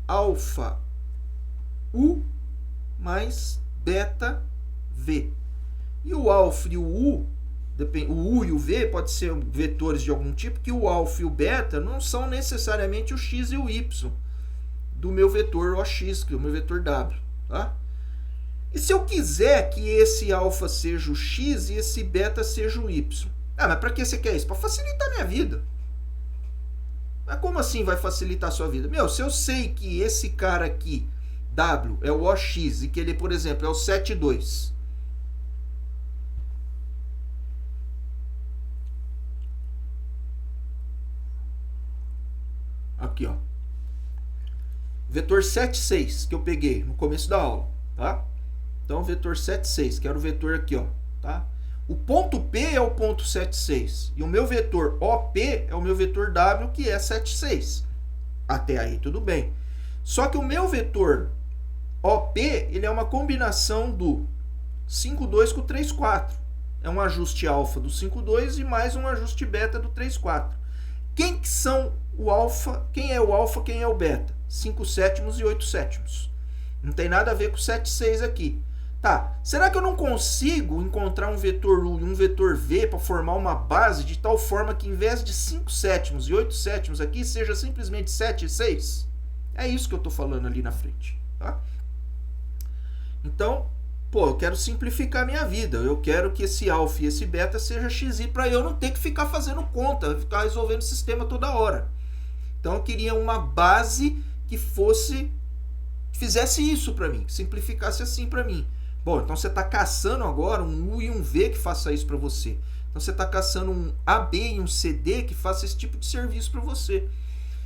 alfa U mais beta V. E o alfa e o U e o V pode ser vetores de algum tipo, que o alfa e o beta não são necessariamente o X e o Y do meu vetor OX, que é o meu vetor W. Tá? E se eu quiser que esse alfa seja o X e esse beta seja o Y? Ah, mas pra que você quer isso? Pra facilitar a minha vida. Mas como assim vai facilitar a sua vida? Meu, se eu sei que esse cara aqui, W, é o OX, e que ele, por exemplo, é o 72. Aqui, ó. Vetor 76, que eu peguei no começo da aula, tá? Então, vetor 76, que era o vetor aqui, ó, tá? O ponto P é o ponto 76. E o meu vetor OP é o meu vetor W, que é 76. Até aí, tudo bem. Só que o meu vetor OP, ele é uma combinação do 5,2 com o 3,4. É um ajuste alfa do 5,2 e mais um ajuste beta do 3,4. Quem que são o alfa? Quem é o alfa, quem é o beta? 5 sétimos e 8 sétimos. Não tem nada a ver com 7,6 aqui. Tá, será que eu não consigo encontrar um vetor U e um vetor V para formar uma base de tal forma que em vez de 5 sétimos e 8 sétimos aqui, seja simplesmente 7 e 6? É isso que eu estou falando ali na frente. Tá? Então, pô, eu quero simplificar a minha vida. Eu quero que esse alfa e esse beta seja xi para eu não ter que ficar fazendo conta, ficar resolvendo o sistema toda hora. Então eu queria uma base que fizesse isso para mim, que simplificasse assim para mim. Bom, então você está caçando agora um U e um V que faça isso para você. Então você está caçando um AB e um CD que faça esse tipo de serviço para você.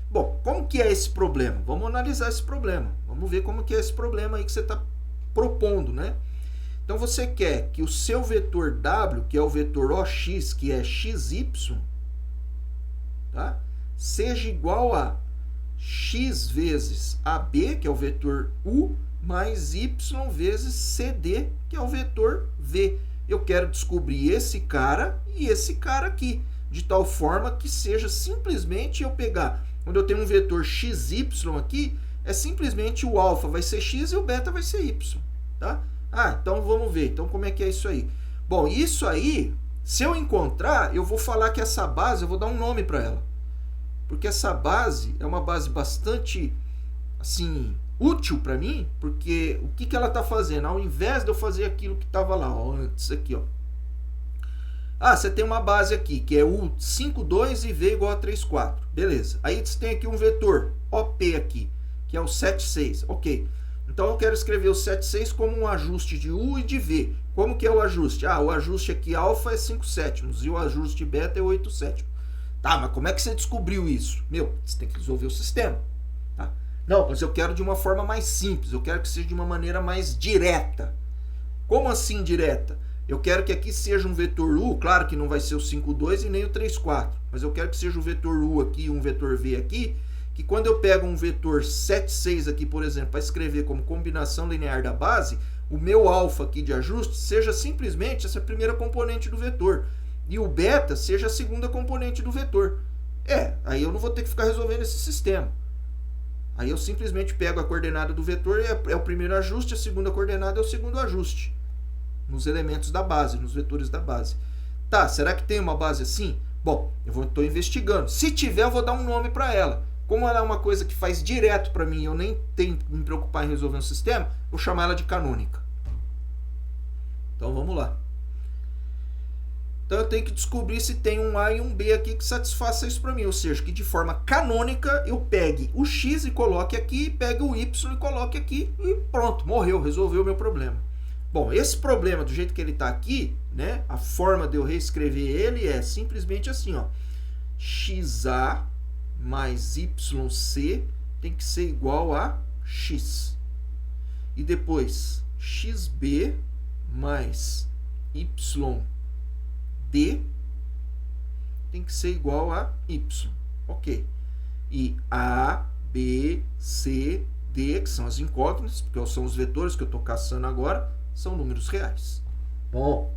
Bom, como que é esse problema? Vamos analisar esse problema. Vamos ver como que é esse problema aí que você está propondo, né? Então você quer que o seu vetor W, que é o vetor OX, que é XY, tá? Seja igual a x vezes AB, que é o vetor U, mais y vezes CD, que é o vetor V. Eu quero descobrir esse cara e esse cara aqui, de tal forma que seja simplesmente eu pegar, quando eu tenho um vetor XY aqui, é simplesmente o alfa vai ser x e o beta vai ser y. Tá? Ah, então vamos ver. Então como é que é isso aí? Bom, isso aí, se eu encontrar, eu vou falar que essa base, eu vou dar um nome para ela. Porque essa base é uma base bastante, assim, útil para mim, porque o que ela está fazendo? Ao invés de eu fazer aquilo que estava lá, ó, antes aqui, ó. Ah, você tem uma base aqui, que é U 5,2 e V igual a 3,4. Beleza. Aí você tem aqui um vetor OP aqui, que é o 7,6. Ok. Então eu quero escrever o 7,6 como um ajuste de U e de V. Como que é o ajuste? Ah, o ajuste aqui alfa é 5 sétimos e o ajuste beta é 8 sétimos. Tá, mas como é que você descobriu isso? Meu, você tem que resolver o sistema. Tá? Não, mas eu quero de uma forma mais simples. Eu quero que seja de uma maneira mais direta. Como assim direta? Eu quero que aqui seja um vetor U, claro que não vai ser o 5,2 e nem o 3,4. Mas eu quero que seja um vetor U aqui e um vetor V aqui, que quando eu pego um vetor 7,6 aqui, por exemplo, para escrever como combinação linear da base, o meu alfa aqui de ajuste seja simplesmente essa primeira componente do vetor. E o beta seja a segunda componente do vetor. Aí eu não vou ter que ficar resolvendo esse sistema. Aí eu simplesmente pego a coordenada do vetor, é o primeiro ajuste, a segunda coordenada é o segundo ajuste. Nos elementos da base, nos vetores da base. Tá, será que tem uma base assim? Bom, eu estou investigando. Se tiver, eu vou dar um nome para ela. Como ela é uma coisa que faz direto para mim, eu nem tenho que me preocupar em resolver um sistema, vou chamar ela de canônica. Então vamos lá. Então eu tenho que descobrir se tem um A e um B aqui que satisfaça isso para mim. Ou seja, que de forma canônica eu pegue o X e coloque aqui, pegue o Y e coloque aqui e pronto, morreu, resolveu o meu problema. Bom, esse problema do jeito que ele está aqui, né, a forma de eu reescrever ele é simplesmente assim, ó. XA mais YC tem que ser igual a X. E depois XB mais YD tem que ser igual a Y. Ok. E A, B, C, D, que são as incógnitas, porque são os vetores que eu estou caçando agora, são números reais. Bom,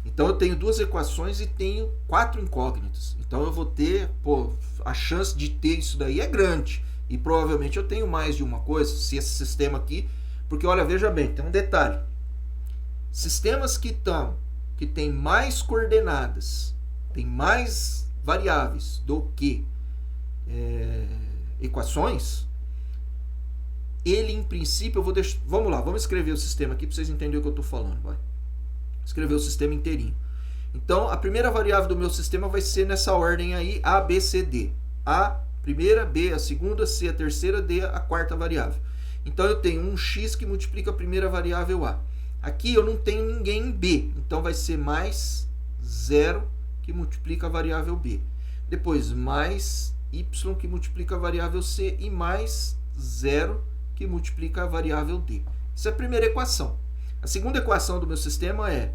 então eu tenho duas equações e tenho 4 incógnitas. Então eu vou ter, a chance de ter isso daí é grande. E provavelmente eu tenho mais de uma coisa, se esse sistema aqui... Porque, olha, veja bem, tem um detalhe. Sistemas que tem mais coordenadas, tem mais variáveis do que equações, ele, em princípio, eu vou deixar... Vamos lá, vamos escrever o sistema aqui para vocês entenderem o que eu estou falando. Vai. Escrever o sistema inteirinho. Então, a primeira variável do meu sistema vai ser nessa ordem aí, A, B, C, D. A, primeira, B, a segunda, C, a terceira, D, a quarta variável. Então, eu tenho um x que multiplica a primeira variável A. Aqui eu não tenho ninguém em B, então vai ser mais 0 que multiplica a variável B. Depois, mais y que multiplica a variável C e mais 0 que multiplica a variável D. Essa é a primeira equação. A segunda equação do meu sistema é,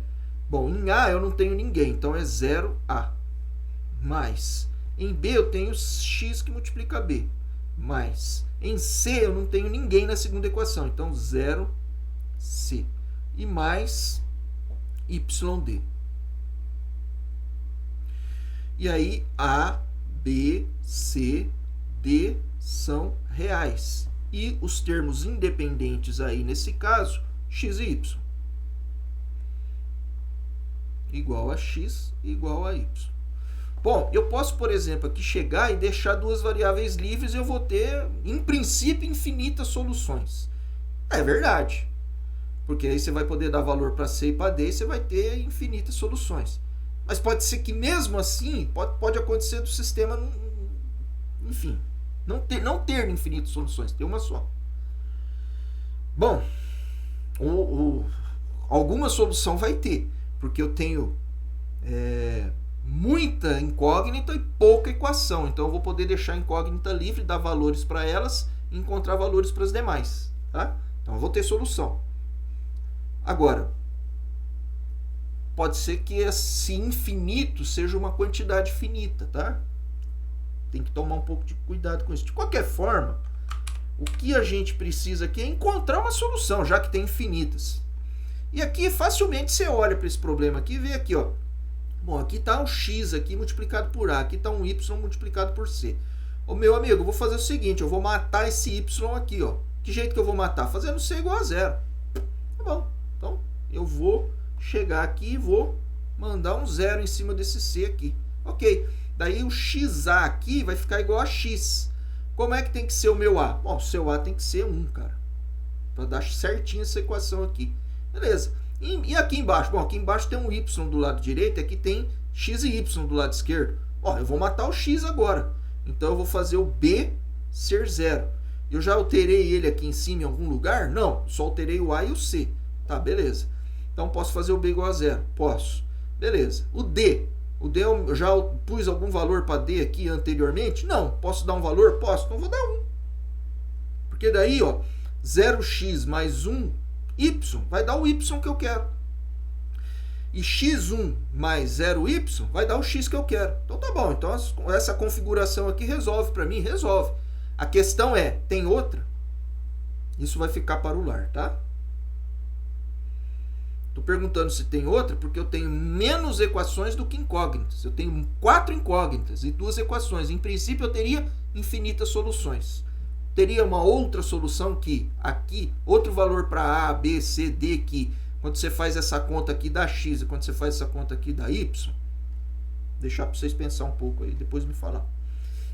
bom, em A eu não tenho ninguém, então é 0A. Mais, em B eu tenho x que multiplica B. Mais, em C eu não tenho ninguém na segunda equação, então 0C. E mais YD. E aí, A, B, C, D são reais. E os termos independentes aí, nesse caso, x e y. Igual a x igual a y. Bom, eu posso, por exemplo, aqui chegar e deixar duas variáveis livres e eu vou ter, em princípio, infinitas soluções. É verdade. Porque aí você vai poder dar valor para C e para D e você vai ter infinitas soluções. Mas pode ser que mesmo assim, pode acontecer do sistema, enfim, não ter infinitas soluções, ter uma só. Bom, alguma solução vai ter, porque eu tenho muita incógnita e pouca equação. Então eu vou poder deixar a incógnita livre, dar valores para elas e encontrar valores para as demais. Tá? Então eu vou ter solução. Agora, pode ser que esse infinito seja uma quantidade finita, tá? Tem que tomar um pouco de cuidado com isso. De qualquer forma, o que a gente precisa aqui é encontrar uma solução, já que tem infinitas. E aqui facilmente você olha para esse problema aqui e vê aqui, ó. Bom, aqui está um x aqui multiplicado por A, aqui está um y multiplicado por C. Ô meu amigo, eu vou fazer o seguinte, eu vou matar esse y aqui, ó. Que jeito que eu vou matar? Fazendo C igual a 0. Tá bom. Então, eu vou chegar aqui e vou mandar um 0 em cima desse C aqui. Ok. Daí o XA aqui vai ficar igual a X. Como é que tem que ser o meu A? Bom, o seu A tem que ser 1, cara. Para dar certinho essa equação aqui. Beleza. E aqui embaixo? Bom, aqui embaixo tem um Y do lado direito, aqui tem X e Y do lado esquerdo. Ó, eu vou matar o X agora. Então eu vou fazer o B ser 0. Eu já alterei ele aqui em cima em algum lugar? Não, só alterei o A e o C. Tá, beleza. Então posso fazer o B igual a 0? Posso. Beleza. O D. O D eu já pus algum valor para D aqui anteriormente? Não. Posso dar um valor? Posso. Então vou dar 1. Porque daí, ó, 0x mais 1y vai dar o y que eu quero. E x1 mais 0y vai dar o x que eu quero. Então tá bom. Então essa configuração aqui resolve para mim? Resolve. A questão é, tem outra? Isso vai ficar para o lar, tá? Estou perguntando se tem outra porque eu tenho menos equações do que incógnitas. Eu tenho 4 incógnitas e 2 equações. Em princípio, eu teria infinitas soluções. Teria uma outra solução que aqui, outro valor para A, B, C, D, que quando você faz essa conta aqui dá X e quando você faz essa conta aqui dá Y. Deixar para vocês pensar um pouco aí, depois me falar.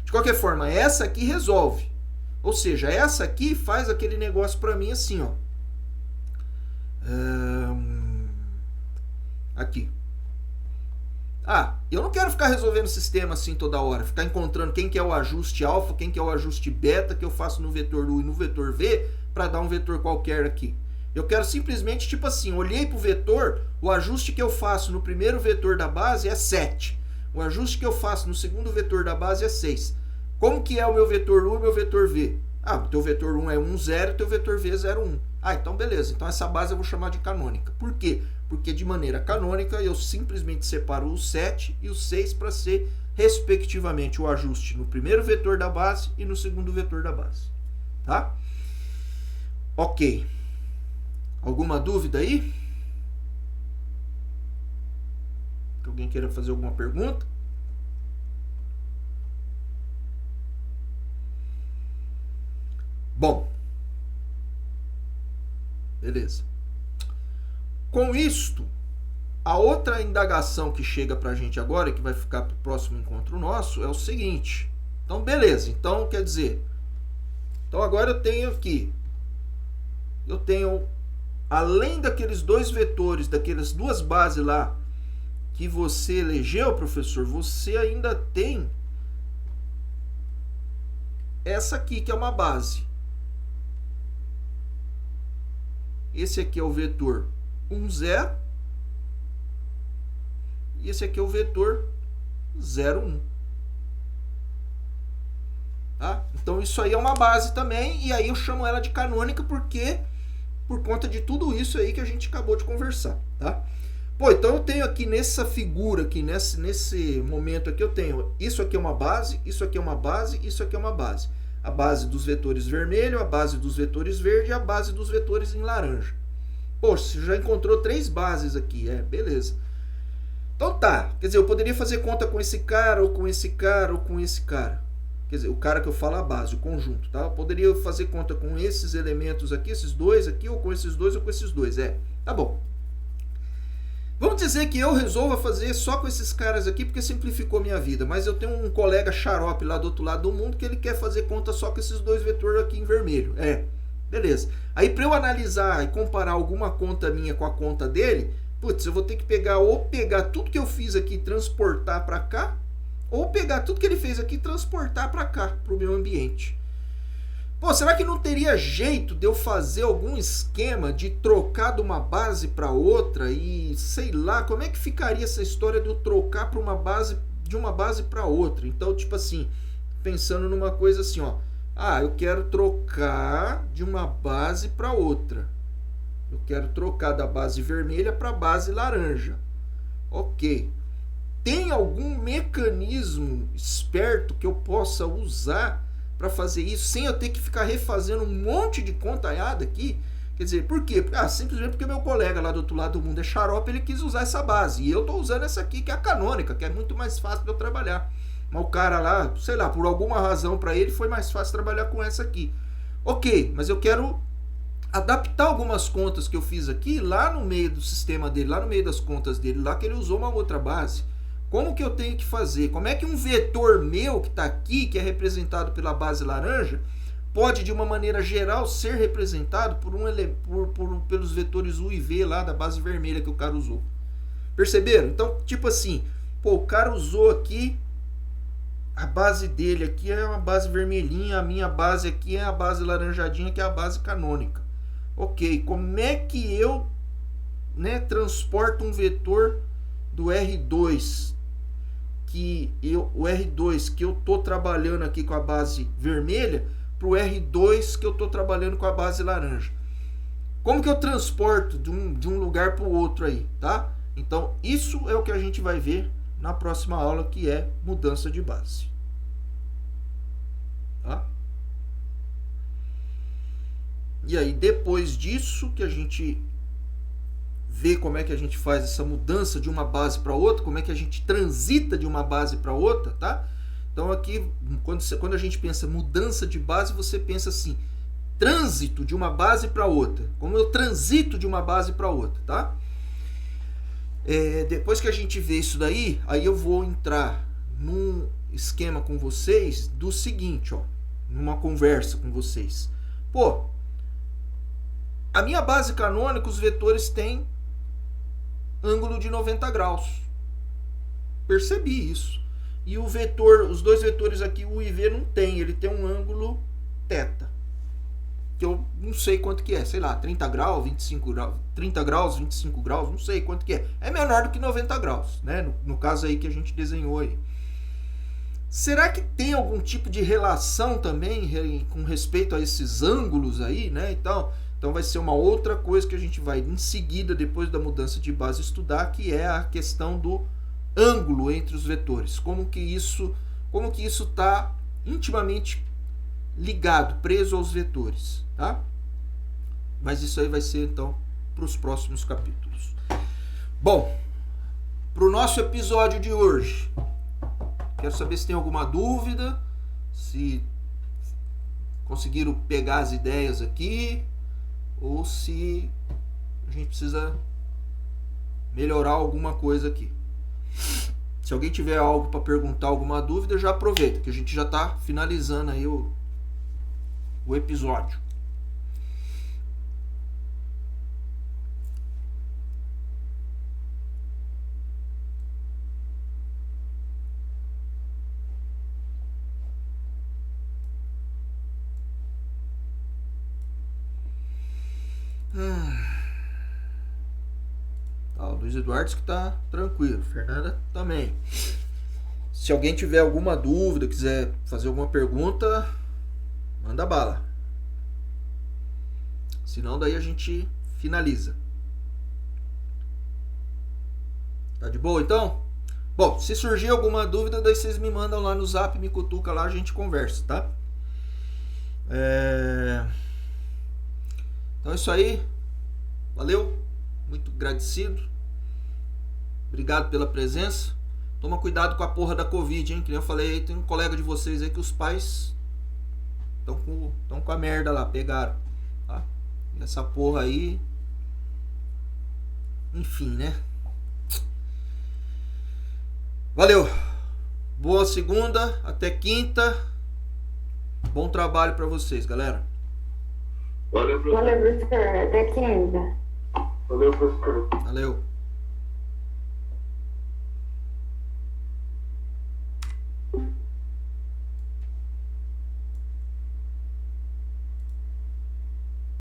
De qualquer forma, essa aqui resolve. Ou seja, essa aqui faz aquele negócio para mim assim, ó. Aqui. Ah, eu não quero ficar resolvendo o sistema assim toda hora, ficar encontrando quem que é o ajuste alfa, quem que é o ajuste beta que eu faço no vetor U e no vetor V para dar um vetor qualquer aqui. Eu quero simplesmente, tipo assim, olhei para o vetor, o ajuste que eu faço no primeiro vetor da base é 7. O ajuste que eu faço no segundo vetor da base é 6. Como que é o meu vetor U e o meu vetor V? Ah, o teu vetor 1 é 1, 0, o teu vetor V é 0, 1. Ah, então beleza. Então essa base eu vou chamar de canônica. Por quê? Porque de maneira canônica eu simplesmente separo o 7 e o 6 para ser, respectivamente, o ajuste no primeiro vetor da base e no segundo vetor da base. Tá? Ok. Alguma dúvida aí? Alguém queira fazer alguma pergunta? Bom. Beleza. Com isto, a outra indagação que chega para a gente agora, que vai ficar para o próximo encontro nosso, é o seguinte. Então, beleza. Então, quer dizer, então agora eu tenho aqui, além daqueles dois vetores, daquelas duas bases lá, que você elegeu, professor, você ainda tem essa aqui, que é uma base. Esse aqui é o vetor 1, 0. E esse aqui é o vetor 0, 1. Tá? Então isso aí é uma base também, e aí eu chamo ela de canônica porque por conta de tudo isso aí que a gente acabou de conversar, tá? Pô, então eu tenho aqui nessa figura aqui, nesse momento aqui, eu tenho isso aqui é uma base, isso aqui é uma base, isso aqui é uma base. A base dos vetores vermelho, a base dos vetores verde e a base dos vetores em laranja. Poxa, você já encontrou 3 bases aqui, beleza. Então tá, quer dizer, eu poderia fazer conta com esse cara, ou com esse cara, ou com esse cara. Quer dizer, o cara que eu falo a base, o conjunto, tá? Eu poderia fazer conta com esses elementos aqui, esses dois aqui, ou com esses dois, ou com esses dois. Tá bom. Vamos dizer que eu resolva fazer só com esses caras aqui, porque simplificou minha vida. Mas eu tenho um colega xarope lá do outro lado do mundo que ele quer fazer conta só com esses 2 vetores aqui em vermelho. Beleza. Aí para eu analisar e comparar alguma conta minha com a conta dele, putz, eu vou ter que pegar tudo que eu fiz aqui e transportar para cá, ou pegar tudo que ele fez aqui e transportar para cá, para o meu ambiente. Pô, será que não teria jeito de eu fazer algum esquema de trocar de uma base para outra e sei lá, como é que ficaria essa história de eu trocar para uma base, de uma base para outra? Então, tipo assim, pensando numa coisa assim, ó, eu quero trocar de uma base para outra. Eu quero trocar da base vermelha para a base laranja. Ok. Tem algum mecanismo esperto que eu possa usar para fazer isso sem eu ter que ficar refazendo um monte de contaiada aqui? Quer dizer, por quê? Simplesmente porque meu colega lá do outro lado do mundo é xarope, ele quis usar essa base. E eu estou usando essa aqui, que é a canônica, que é muito mais fácil de eu trabalhar. Mas o cara lá, sei lá, por alguma razão para ele foi mais fácil trabalhar com essa aqui. Ok, mas eu quero adaptar algumas contas que eu fiz aqui lá no meio do sistema dele, lá no meio das contas dele, lá que ele usou uma outra base. Como que eu tenho que fazer? Como é que um vetor meu que está aqui, que é representado pela base laranja, pode de uma maneira geral ser representado pelos vetores U e V lá da base vermelha que o cara usou? Perceberam? Então, tipo assim, o cara usou aqui, a base dele aqui é uma base vermelhinha, a minha base aqui é a base laranjadinha, que é a base canônica. Ok, como é que eu transporto um vetor do R2, o R2 que eu estou trabalhando aqui com a base vermelha, para o R2 que eu estou trabalhando com a base laranja? Como que eu transporto de um lugar para o outro aí, tá? Então, isso é o que a gente vai ver na próxima aula, que é mudança de base. Tá? E aí, depois disso, que a gente vê como é que a gente faz essa mudança de uma base para outra, como é que a gente transita de uma base para outra, tá? Então aqui, quando a gente pensa mudança de base, você pensa assim, trânsito de uma base para outra. Como eu transito de uma base para outra, tá? Depois que a gente vê isso daí, aí eu vou entrar num esquema com vocês do seguinte, ó, numa conversa com vocês. Pô, a minha base canônica, os vetores têm ângulo de 90 graus. Percebi isso. E os 2 vetores aqui, o U e V, não tem. Ele tem um ângulo θ. Que eu não sei quanto que é. Sei lá, 30 graus, 25 graus, 30 graus, 25 graus, não sei quanto que é. É menor do que 90 graus, né? No caso aí que a gente desenhou aí. Será que tem algum tipo de relação também com respeito a esses ângulos aí, né? Então vai ser uma outra coisa que a gente vai em seguida, depois da mudança de base, estudar, que é a questão do ângulo entre os vetores. Como que isso está intimamente ligado, preso aos vetores, tá? Mas isso aí vai ser então para os próximos capítulos. Bom, para o nosso episódio de hoje, quero saber se tem alguma dúvida, se conseguiram pegar as ideias aqui, ou se a gente precisa melhorar alguma coisa aqui. Se alguém tiver algo para perguntar, alguma dúvida, já aproveita, que a gente já está finalizando aí o episódio. Luiz Eduardo disse que tá tranquilo. Fernanda também. Se alguém tiver alguma dúvida, quiser fazer alguma pergunta, manda bala. Senão daí a gente finaliza. Tá de boa então? Bom, se surgir alguma dúvida, daí vocês me mandam lá no zap, me cutuca lá, a gente conversa, tá? Então é isso aí. Valeu. Muito agradecido. Obrigado pela presença. Toma cuidado com a porra da Covid, hein? Que nem eu falei aí, tem um colega de vocês aí que os pais estão com a merda lá, pegaram. Tá? E essa porra aí... Enfim, né? Valeu. Boa segunda, até quinta. Bom trabalho pra vocês, galera. Valeu, professor. Valeu, professor. Até quinta. Valeu, professor. Valeu.